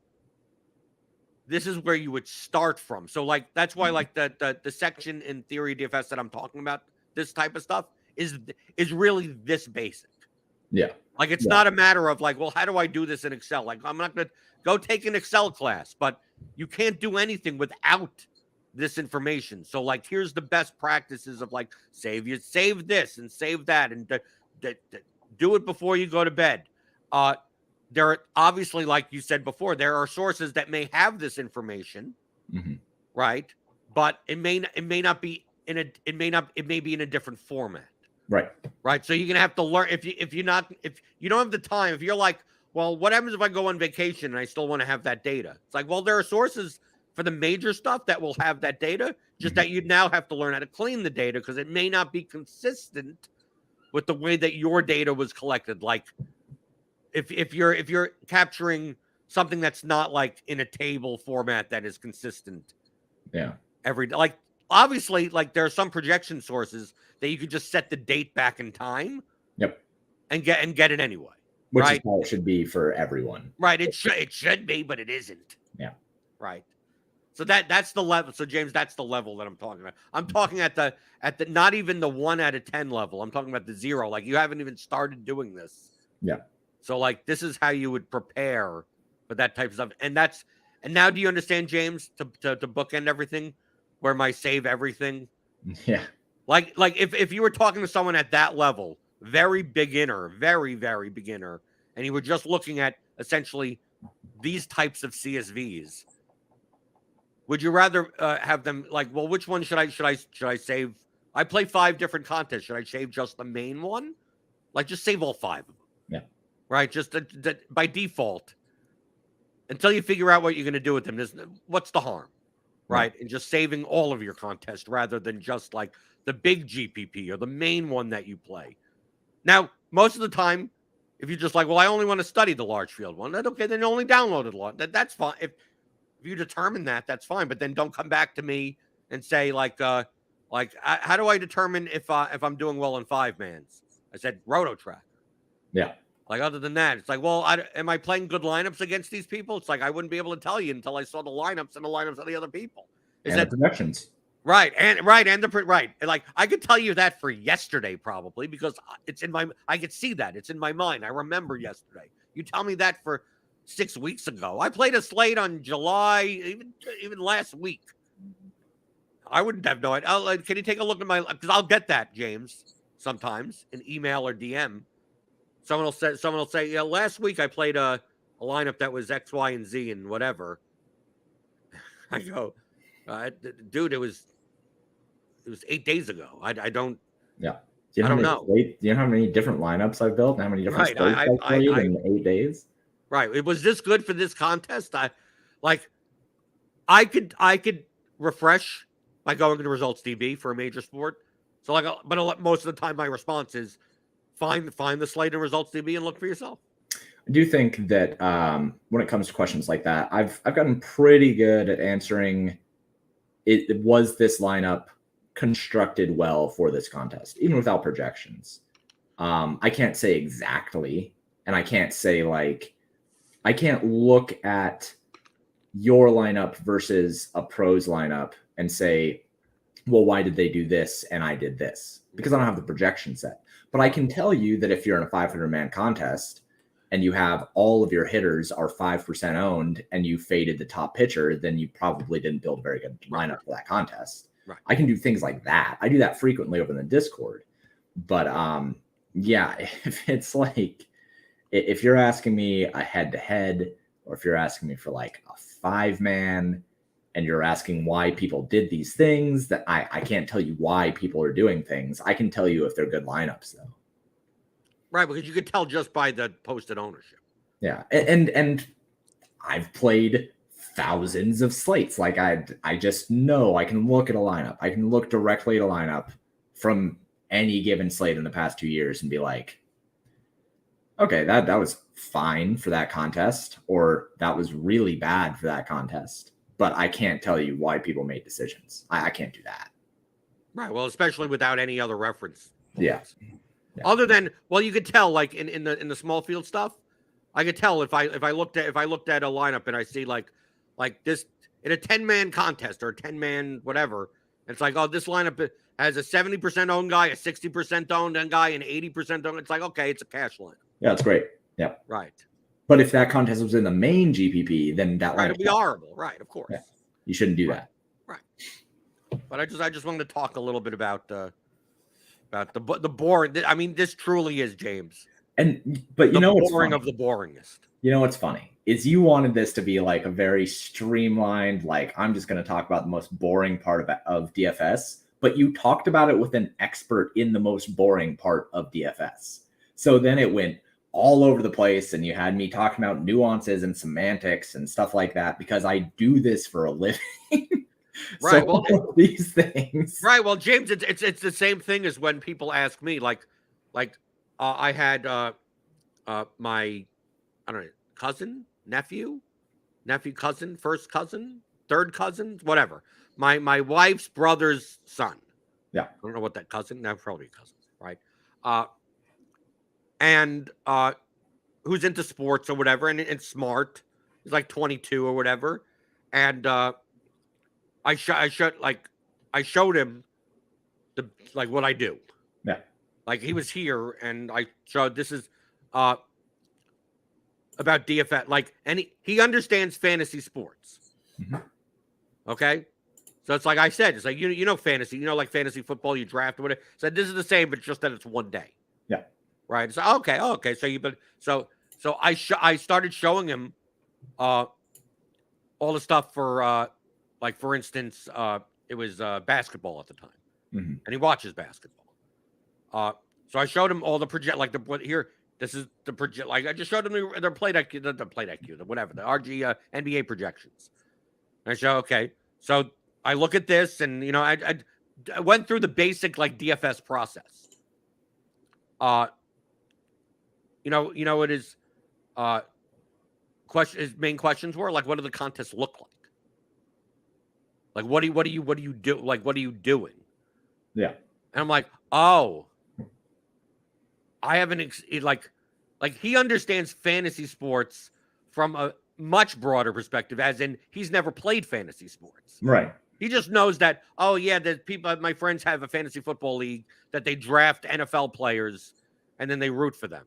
this is where you would start from. So like, that's why like the section in theory DFS that I'm talking about, this type of stuff is really this basic. Yeah. Like, it's not a matter of like, well, how do I do this in Excel? Like, I'm not going to go take an Excel class, but you can't do anything without this information. So like, here's the best practices of like, save this and save that, and do it before you go to bed. There are obviously, like you said before, there are sources that may have this information, right? But it may not be in a, it may be in a different format. Right. So you're gonna have to learn if you don't have the time, if you're like, well, what happens if I go on vacation and I still want to have that data? It's like, well, there are sources for the major stuff that will have that data, just that you now have to learn how to clean the data because it may not be consistent with the way that your data was collected. Like if you're capturing something that's not like in a table format that is consistent. Yeah. Every day. Like obviously, like there are some projection sources that you could just set the date back in time. Yep. And get it anyway. Which right? is how it should be for everyone. Right. It should be, but it isn't. Yeah. Right. So that's the level. So James, that's the level that I'm talking about. I'm talking at the not even the 1 out of 10 level. I'm talking about the 0. Like you haven't even started doing this. Yeah. So like this is how you would prepare for that type of stuff. And now do you understand, James, to bookend everything, where my save everything? Yeah. Like if you were talking to someone at that level, very beginner, very, very beginner, and you were just looking at essentially these types of CSVs, would you rather have them like, well, which one should I save? I play 5 different contests. Should I save just the main one? Like just save all 5 of them. Yeah. Right. Just by default, until you figure out what you're going to do with them. What's the harm? Right. And just saving all of your contests rather than just like the big GPP or the main one that you play. Now, most of the time, if you're just like, well, I only want to study the large field one, then okay, then you only download it. That's fine. If you determine that, that's fine. But then don't come back to me and say like, how do I determine if I'm doing well in 5-mans? I said RotoTrack. Yeah. Like other than that, it's like, well, am I playing good lineups against these people? It's like I wouldn't be able to tell you until I saw the lineups and the lineups of the other people. Is that projections? Right. And like I could tell you that for yesterday probably because it's in I could see that. It's in my mind. I remember yesterday. You tell me that for 6 weeks ago. I played a slate on July, even last week. I wouldn't have no idea. Can you take a look at my, because I'll get that, James, sometimes in email or DM. Someone will say, yeah, last week I played a lineup that was X, Y, and Z and whatever. I go, dude, it was 8 days ago. I don't. Yeah. I don't know. Do you know how many different lineups I've built? And how many different states I've played in 8 days? Right. It was this good for this contest. I could refresh by going to results DB for a major sport. So but most of the time my response is find the slate and results DB and look for yourself. I do think that when it comes to questions like that, I've gotten pretty good at answering. It was this lineup constructed well for this contest, even without projections. I can't say exactly, and I can't say I can't look at your lineup versus a pro's lineup and say, well, why did they do this and I did this? Because I don't have the projection set. But I can tell you that if you're in a 500-man contest and you have all of your hitters are 5% owned and you faded the top pitcher, then you probably didn't build a very good lineup for that contest. Right. I can do things like that. I do that frequently over in the Discord. But yeah, if it's like, if you're asking me a head-to-head, or if you're asking me for like a 5-man, and you're asking why people did these things, that I can't tell you why people are doing things. I can tell you if they're good lineups, though. Right, because you could tell just by the posted ownership. Yeah, and I've played thousands of slates. Like I just know I can look at a lineup. I can look directly at a lineup from any given slate in the past 2 years and be like, okay, that was fine for that contest, or that was really bad for that contest. But I can't tell you why people made decisions. I can't do that. Right. Well, especially without any other reference. Yeah. Other than, well, you could tell like in the small field stuff, I could tell if I looked at a lineup and I see like this in a 10-man contest or a 10-man whatever, and it's like, oh, this lineup has a 70% owned guy, a 60% owned guy, and 80% owned. It's like, okay, it's a cash lineup. Yeah, it's great. Yeah. Right. But if that contest was in the main GPP, then that would be horrible. Right. Of course. Yeah. You shouldn't do that. Right. But I just wanted to talk a little bit about the boring. I mean, this truly is, James. But the what's boring funny? of the boringest. You know what's funny is you wanted this to be like a very streamlined, like I'm just going to talk about the most boring part of DFS, but you talked about it with an expert in the most boring part of DFS. So then it went all over the place, and you had me talking about nuances and semantics and stuff like that because I do this for a living. Right. So well, these things. Right. Well, James, it's the same thing as when people ask me, like I had my, I don't know, cousin, nephew, cousin, first cousin, third cousin, whatever. My wife's brother's son. Yeah. I don't know what that cousin. Now probably cousins, right? And who's into sports or whatever, and smart. He's like 22 or whatever, and I showed him what I do. Yeah. Like he was here, and I showed this is about DFS. Like, and he understands fantasy sports. Mm-hmm. Okay, so it's like I said, it's like you know fantasy, like fantasy football, you draft or whatever. So this is the same, but just that it's one day. Yeah. Right. So okay. So I started showing him all the stuff for like, for instance, it was basketball at the time, Mm-hmm. and he watches basketball. So I showed him all the project, like this is the project. Like I just showed him their play IQ, whatever, the RG NBA projections. And I show, okay, so I look at this, and I went through the basic like DFS process. It is his main questions were like, what do the contests look like? Like, what do you do? Like, what are you doing? Yeah. And I'm like, oh, I haven't like he understands fantasy sports from a much broader perspective, as in he's never played fantasy sports. Right. He just knows that, oh yeah, that people, my friends have a fantasy football league that they draft NFL players and then they root for them.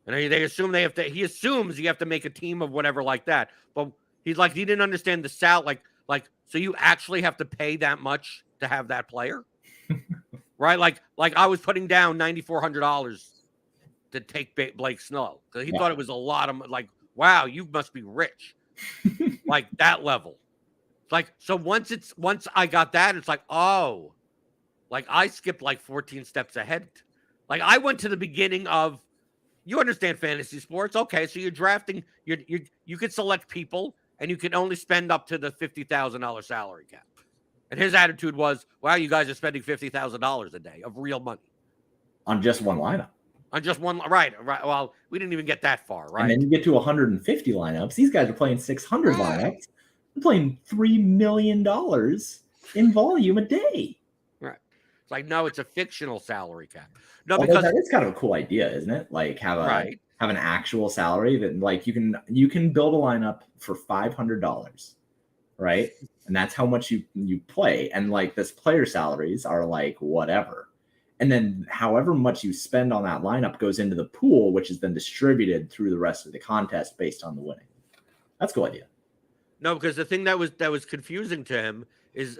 And they assume he assumes you have to make a team of whatever like that. But he didn't understand the so you actually have to pay that much to have that player. Right? Like I was putting down $9,400 to take Blake Snow because he thought it was a lot of, like, wow, you must be rich. Like that level. Like, so once I got that, it's like, oh, like I skipped like 14 steps ahead. Like I went to the beginning of, you understand fantasy sports. Okay, so you're drafting, you could select people, and you can only spend up to the $50,000 salary cap. And his attitude was, wow, you guys are spending $50,000 a day of real money. On just one lineup. On just one, right. Well, we didn't even get that far, right? And then you get to 150 lineups. These guys are playing 600 lineups. They're playing $3 million in volume a day. Right. It's like, no, it's a fictional salary cap. No, Although because that is kind of a cool idea, isn't it? Like have an actual salary that, like, you can build a lineup for $500, right? And that's how much you play. And like this player salaries are like whatever. And then however much you spend on that lineup goes into the pool, which is then distributed through the rest of the contest based on the winning. That's a cool idea. No, because the thing that was confusing to him is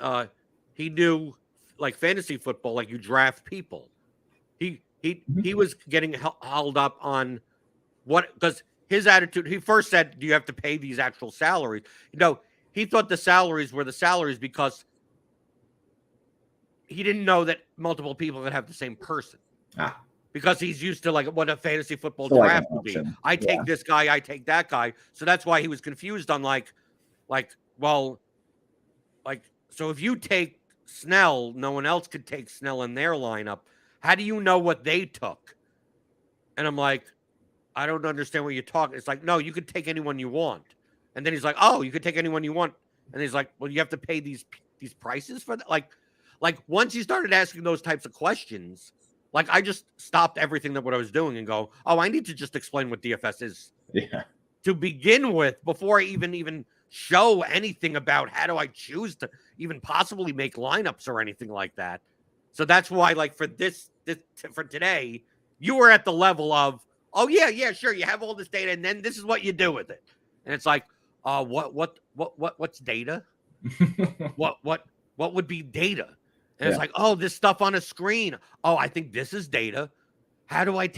he knew like fantasy football, like you draft people. He was getting held up on what, because his attitude, he first said, do you have to pay these actual salaries? He thought the salaries were the salaries because he didn't know that multiple people could have the same person. Because he's used to like what a fantasy football draft would be. I take this guy, I take that guy. So that's why he was confused on so if you take Snell, no one else could take Snell in their lineup. How do you know what they took? And I'm like, I don't understand what you're talking. It's like, no, you could take anyone you want. And then he's like, oh, you could take anyone you want. And he's like, well, you have to pay these prices for that. Like once you started asking those types of questions, like I just stopped everything that what I was doing and go, oh, I need to just explain what DFS is to begin with before I even show anything about how do I choose to even possibly make lineups or anything like that. So that's why, like, for for today, you were at the level of, oh yeah, sure, you have all this data, and then this is what you do with it. And it's like, what's data? what What would be data? And it's like, oh, this stuff on a screen. Oh, I think this is data. How do I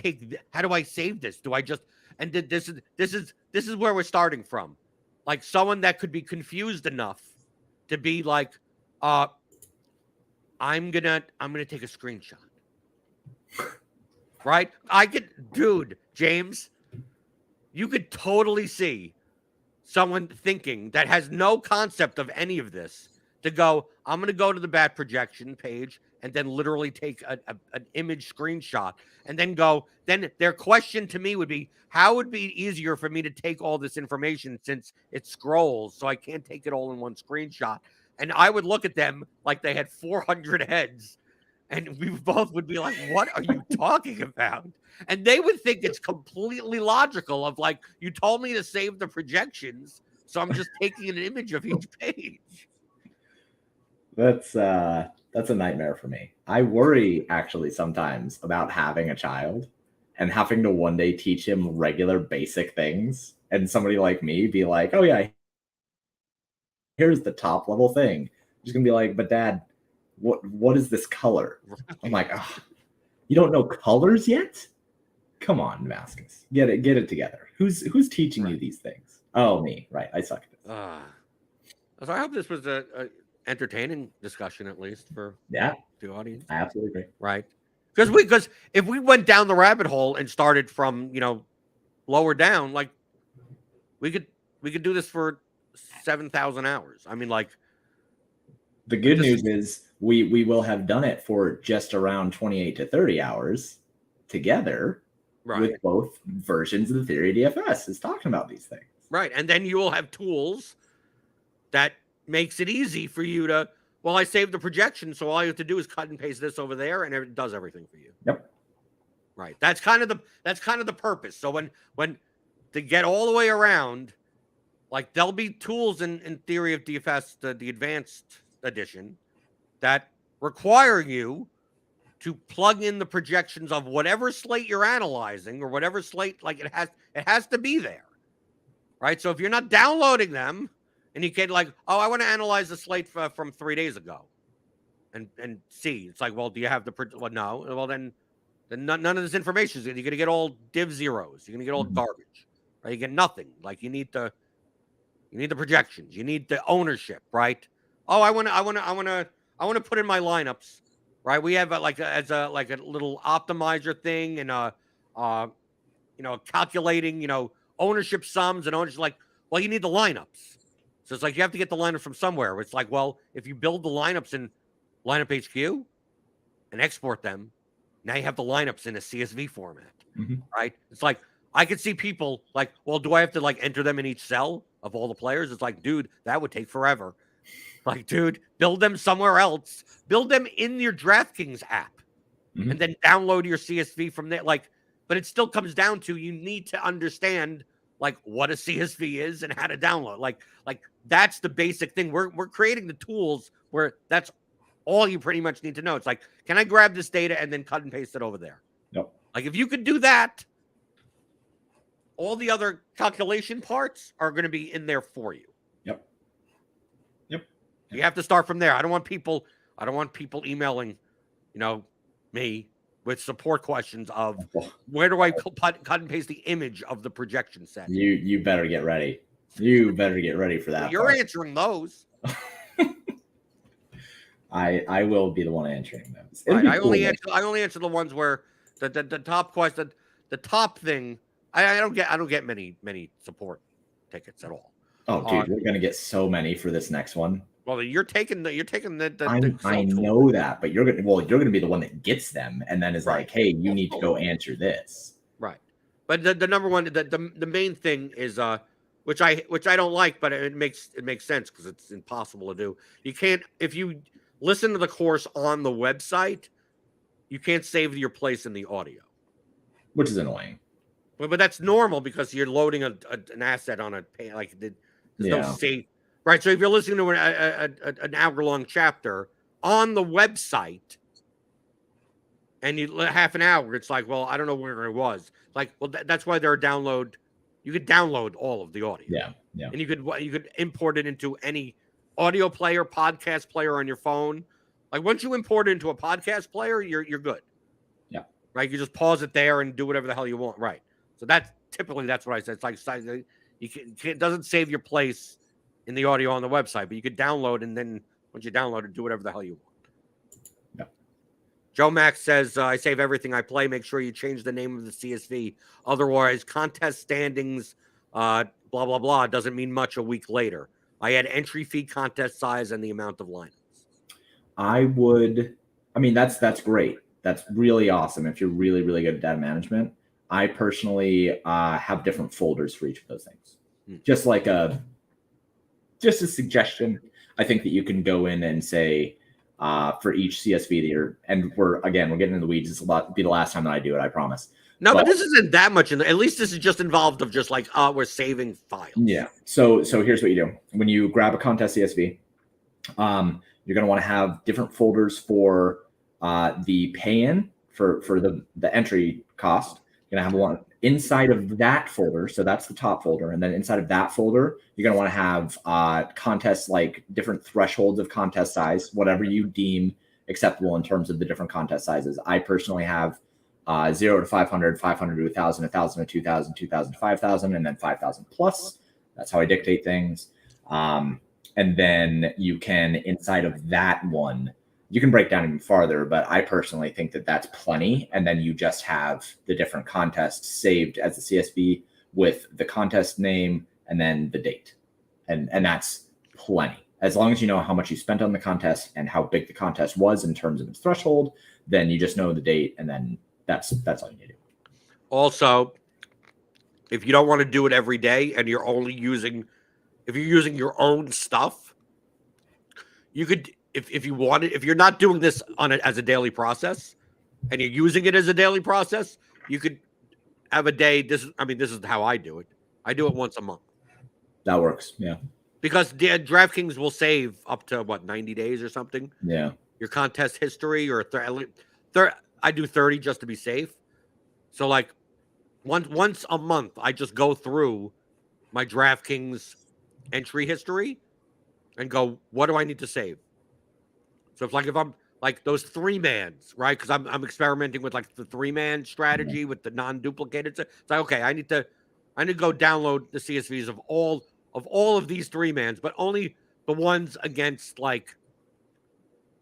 save this? Do I just, and this is where we're starting from. Like someone that could be confused enough to be like, I'm gonna take a screenshot. Right? Dude, James, you could totally see someone thinking that has no concept of any of this to go, I'm going to go to the bat projection page and then literally take an image screenshot and then go, then their question to me would be, how would it be easier for me to take all this information since it scrolls so I can't take it all in one screenshot? And I would look at them like they had 400 heads. And we both would be like, what are you talking about? And they would think it's completely logical of like, you told me to save the projections, so I'm just taking an image of each page. That's a nightmare for me. I worry actually sometimes about having a child and having to one day teach him regular basic things. And somebody like me be like, oh yeah, here's the top level thing. I'm just gonna be like, but Dad, what is this color? I'm like, oh, you don't know colors yet? Come on, Damascus. Get it together. Who's teaching you these things? Oh, me. Right. I suck at this. So I hope this was a entertaining discussion, at least for the audience. I absolutely agree. Right. Because if we went down the rabbit hole and started from, lower down, like we could do this for 7,000 hours. I mean, like, the good news is we will have done it for just around 28 to 30 hours together with both versions of the theory of DFS is talking about these things. Right. And then you will have tools that makes it easy for you to, well, I saved the projection, so all you have to do is cut and paste this over there and it does everything for you. Yep. Right. That's kind of the purpose. So when to get all the way around, like there'll be tools in theory of DFS, the advanced edition, that require you to plug in the projections of whatever slate you're analyzing or whatever slate, like it has to be there. Right. So if you're not downloading them and you can like, oh, I want to analyze the slate from 3 days ago and see, it's like, well, do you have well, no. Well, then none of this information is you're going to get all div zeros. You're going to get all garbage. Right. You get nothing. Like you need the projections. You need the ownership. Right. Oh, I want to put in my lineups, right? We have a little optimizer thing and calculating, ownership sums and ownership. Like, well, you need the lineups, so it's like you have to get the lineup from somewhere. It's like, well, if you build the lineups in Lineup HQ and export them, now you have the lineups in a CSV format, right? It's like I could see people like, well, do I have to like enter them in each cell of all the players? It's like, dude, that would take forever. Like, dude, build them somewhere else. Build them in your Draftkings app and then download your CSV from there. Like, but it still comes down to you need to understand like what a CSV is and how to download. Like that's the basic thing. We're creating the tools where that's all you pretty much need to know. It's like, can I grab this data and then cut and paste it over there? Nope. Like if you could do that, all the other calculation parts are going to be in there for you. You have to start from there. I don't want people emailing, me with support questions of where do I cut and paste the image of the projection set. You better get ready. You better get ready for that. Well, you're answering those. I will be the one answering those. Right. I only answer the ones where the top question, the top thing. I don't get many support tickets at all. Oh, dude, we're gonna get so many for this next one. Well, you're taking the. I know that, but you're gonna be the one that gets them, and then is like, hey, you need to go answer this. Right, but the number one, the main thing is which I don't like, but it makes sense because it's impossible to do. You can't, if you listen to the course on the website, you can't save your place in the audio, which is annoying. But that's normal because you're loading an asset on a like there's no save. Right, so if you're listening to an hour-long chapter on the website, and you half an hour, it's like, well, I don't know where it was. Like, well, that's why there are download. You could download all of the audio. Yeah. And you could import it into any audio player, podcast player on your phone. Like once you import it into a podcast player, you're good. Yeah. Right. You just pause it there and do whatever the hell you want. Right. So that's what I said. It's like it doesn't save your place in the audio on the website, but you could download, and then once you download it, do whatever the hell you want. Yeah. Joe Max says, I save everything I play. Make sure you change the name of the CSV. Otherwise, contest standings, blah, blah, blah, doesn't mean much a week later. I add entry fee, contest size, and the amount of lineups. That's great. That's really awesome if you're really, really good at data management. I personally have different folders for each of those things. Just a suggestion. I think that you can go in and say for each CSV that you're, and we're getting in the weeds. This will be the last time that I do it, I promise. No, but this isn't that much. At least this is just involved of just like, we're saving files. Yeah. So here's what you do. When you grab a contest CSV, you're going to want to have different folders for the pay-in for the entry cost. You're going to have one inside of that folder. So that's the top folder. And then inside of that folder, you're going to want to have contests, like different thresholds of contest size, whatever you deem acceptable in terms of the different contest sizes. I personally have 0 to 500, 500 to 1,000, 1,000 to 2,000, 2,000 to 5,000, and then 5,000 plus. That's how I dictate things. And then you can, inside of that one, you can break down even farther, but I personally think that that's plenty. And then you just have the different contests saved as a CSV with the contest name and then the date. And that's plenty. As long as you know how much you spent on the contest and how big the contest was in terms of its threshold, then you just know the date, and then that's all you need to do. Also, if you don't want to do it every day and you're only using your own stuff, you could, if you wanted, if you're not doing this on it as a daily process and you're using it as a daily process, you could have a day. This is how I do it. I do it once a month. That works. Yeah. Because DraftKings will save up to 90 days or something. Yeah. Your contest history, or I do 30 just to be safe. So like once a month, I just go through my DraftKings entry history and go, what do I need to save? So if I'm like those 3-mans, right? Because I'm experimenting with like the 3-man strategy with the non-duplicated. It's like, okay, I need to go download the CSVs of all of these 3-mans, but only the ones against like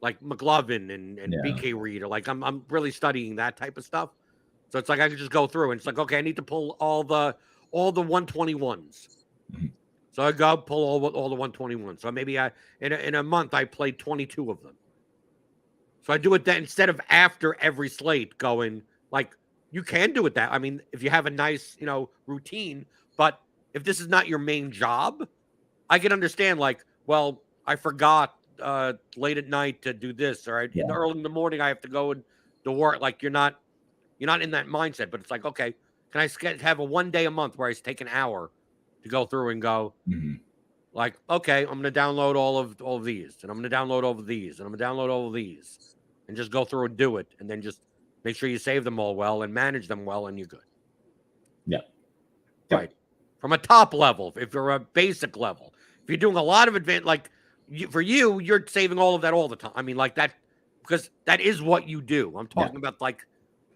McLovin and BK Reed, or like I'm really studying that type of stuff. So it's like I can just go through and it's like, okay, I need to pull all the 121s. So I go pull all the 121s. So maybe in a month I played 22 of them. So I do it then instead of after every slate going, like, you can do it that. I mean, if you have a nice, routine, but if this is not your main job, I can understand, like, well, I forgot late at night to do this, or early in the morning I have to go and to work. Like, you're not in that mindset, but it's like, okay, can I have a 1 day a month where I take an hour to go through and go, like, okay, I'm going to download all of these, and I'm going to download all of these, and I'm going to download all of these, and just go through and do it, and then just make sure you save them all well and manage them well, and you're good. Yeah. Right. From a top level, if you're a basic level, if you're doing a lot of advanced, like you're saving all of that all the time. I mean, like that, because that is what you do. I'm talking about like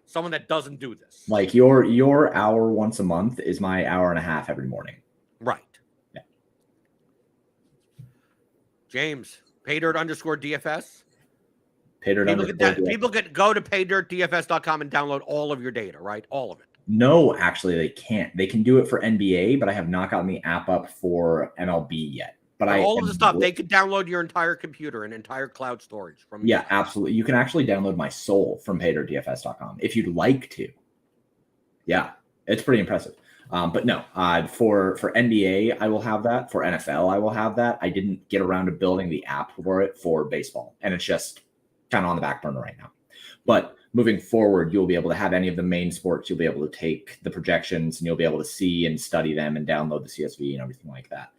someone that doesn't do this. Like your hour once a month is my hour and a half every morning. Right. Yeah. James, paydirt_DFS. Paydirt. People go to paydirtdfs.com and download all of your data, right? All of it. No, actually, they can't. They can do it for NBA, but I have not gotten the app up for MLB yet. But all of the stuff, they could download your entire computer and entire cloud storage from. Yeah, absolutely. You can actually download my soul from paydirtdfs.com if you'd like to. Yeah, it's pretty impressive. But no, for NBA, I will have that. For NFL, I will have that. I didn't get around to building the app for it for baseball, and it's just kind of on the back burner right now. But moving forward, you'll be able to have any of the main sports. You'll be able to take the projections and you'll be able to see and study them and download the CSV and everything like that.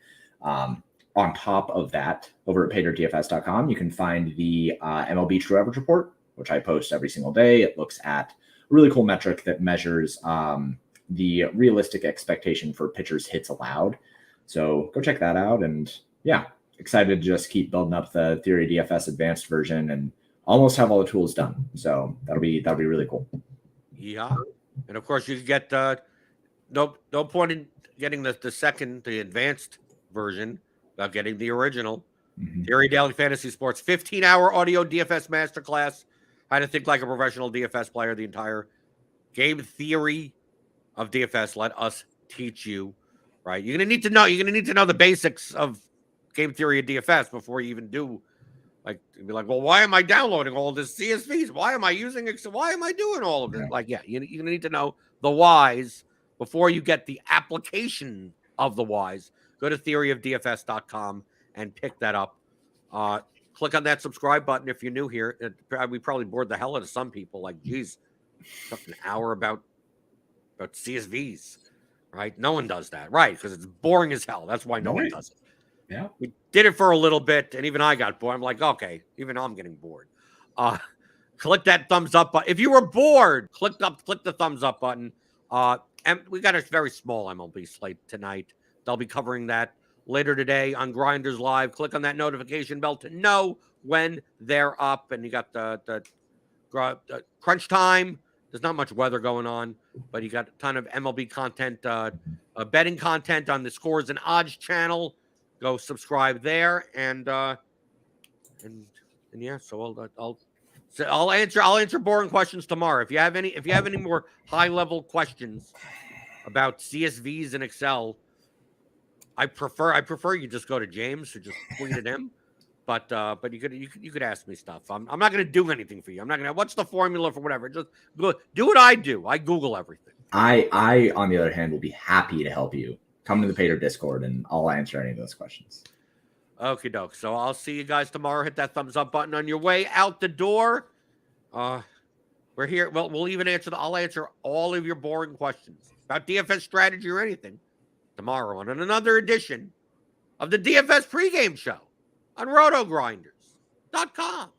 On top of that, over at paydirtdfs.com, you can find the MLB True Average Report, which I post every single day. It looks at a really cool metric that measures the realistic expectation for pitchers' hits allowed. So go check that out. And yeah, excited to just keep building up the Theory DFS advanced version and almost have all the tools done. So that'll be really cool. Yeah, and of course you can get no point in getting the advanced version without getting the original. Theory Daily Fantasy Sports 15-hour audio DFS masterclass. How to think like a professional DFS player. The entire game theory of DFS. Let us teach you. Right, you're gonna need to know the basics of game theory of DFS before you even do. Like, be like, well, why am I downloading all this CSVs? Why am I using it? Why am I doing all of it? Like, yeah, you're gonna need to know the whys before you get the application of the whys. Go to theoryofdfs.com and pick that up. Click on that subscribe button if you're new here. We probably bored the hell out of some people. Like, geez, took an hour about CSVs, right? No one does that, right? Because it's boring as hell. That's why no one does it. Yeah, we did it for a little bit, and even I got bored. I'm like, okay, even I'm getting bored. Click that thumbs up button. If you were bored, click the thumbs up button. And we got a very small MLB slate tonight. They'll be covering that later today on Grinders Live. Click on that notification bell to know when they're up. And you got the crunch time. There's not much weather going on, but you got a ton of MLB content, betting content on the Scores and Odds channel. Go subscribe there, and yeah. So I'll answer boring questions tomorrow. If you have any more high level questions about CSVs and Excel, I prefer you just go to James or just tweet at him. But you could ask me stuff. I'm not going to do anything for you. I'm not going to. What's the formula for whatever? Just go do what I do. I Google everything. I on the other hand will be happy to help you. Come to the Pater Discord and I'll answer any of those questions. Okie doke. So I'll see you guys tomorrow. Hit that thumbs up button on your way out the door. We're here. Well, I'll answer all of your boring questions about DFS strategy or anything tomorrow on another edition of the DFS pregame show on RotoGrinders.com.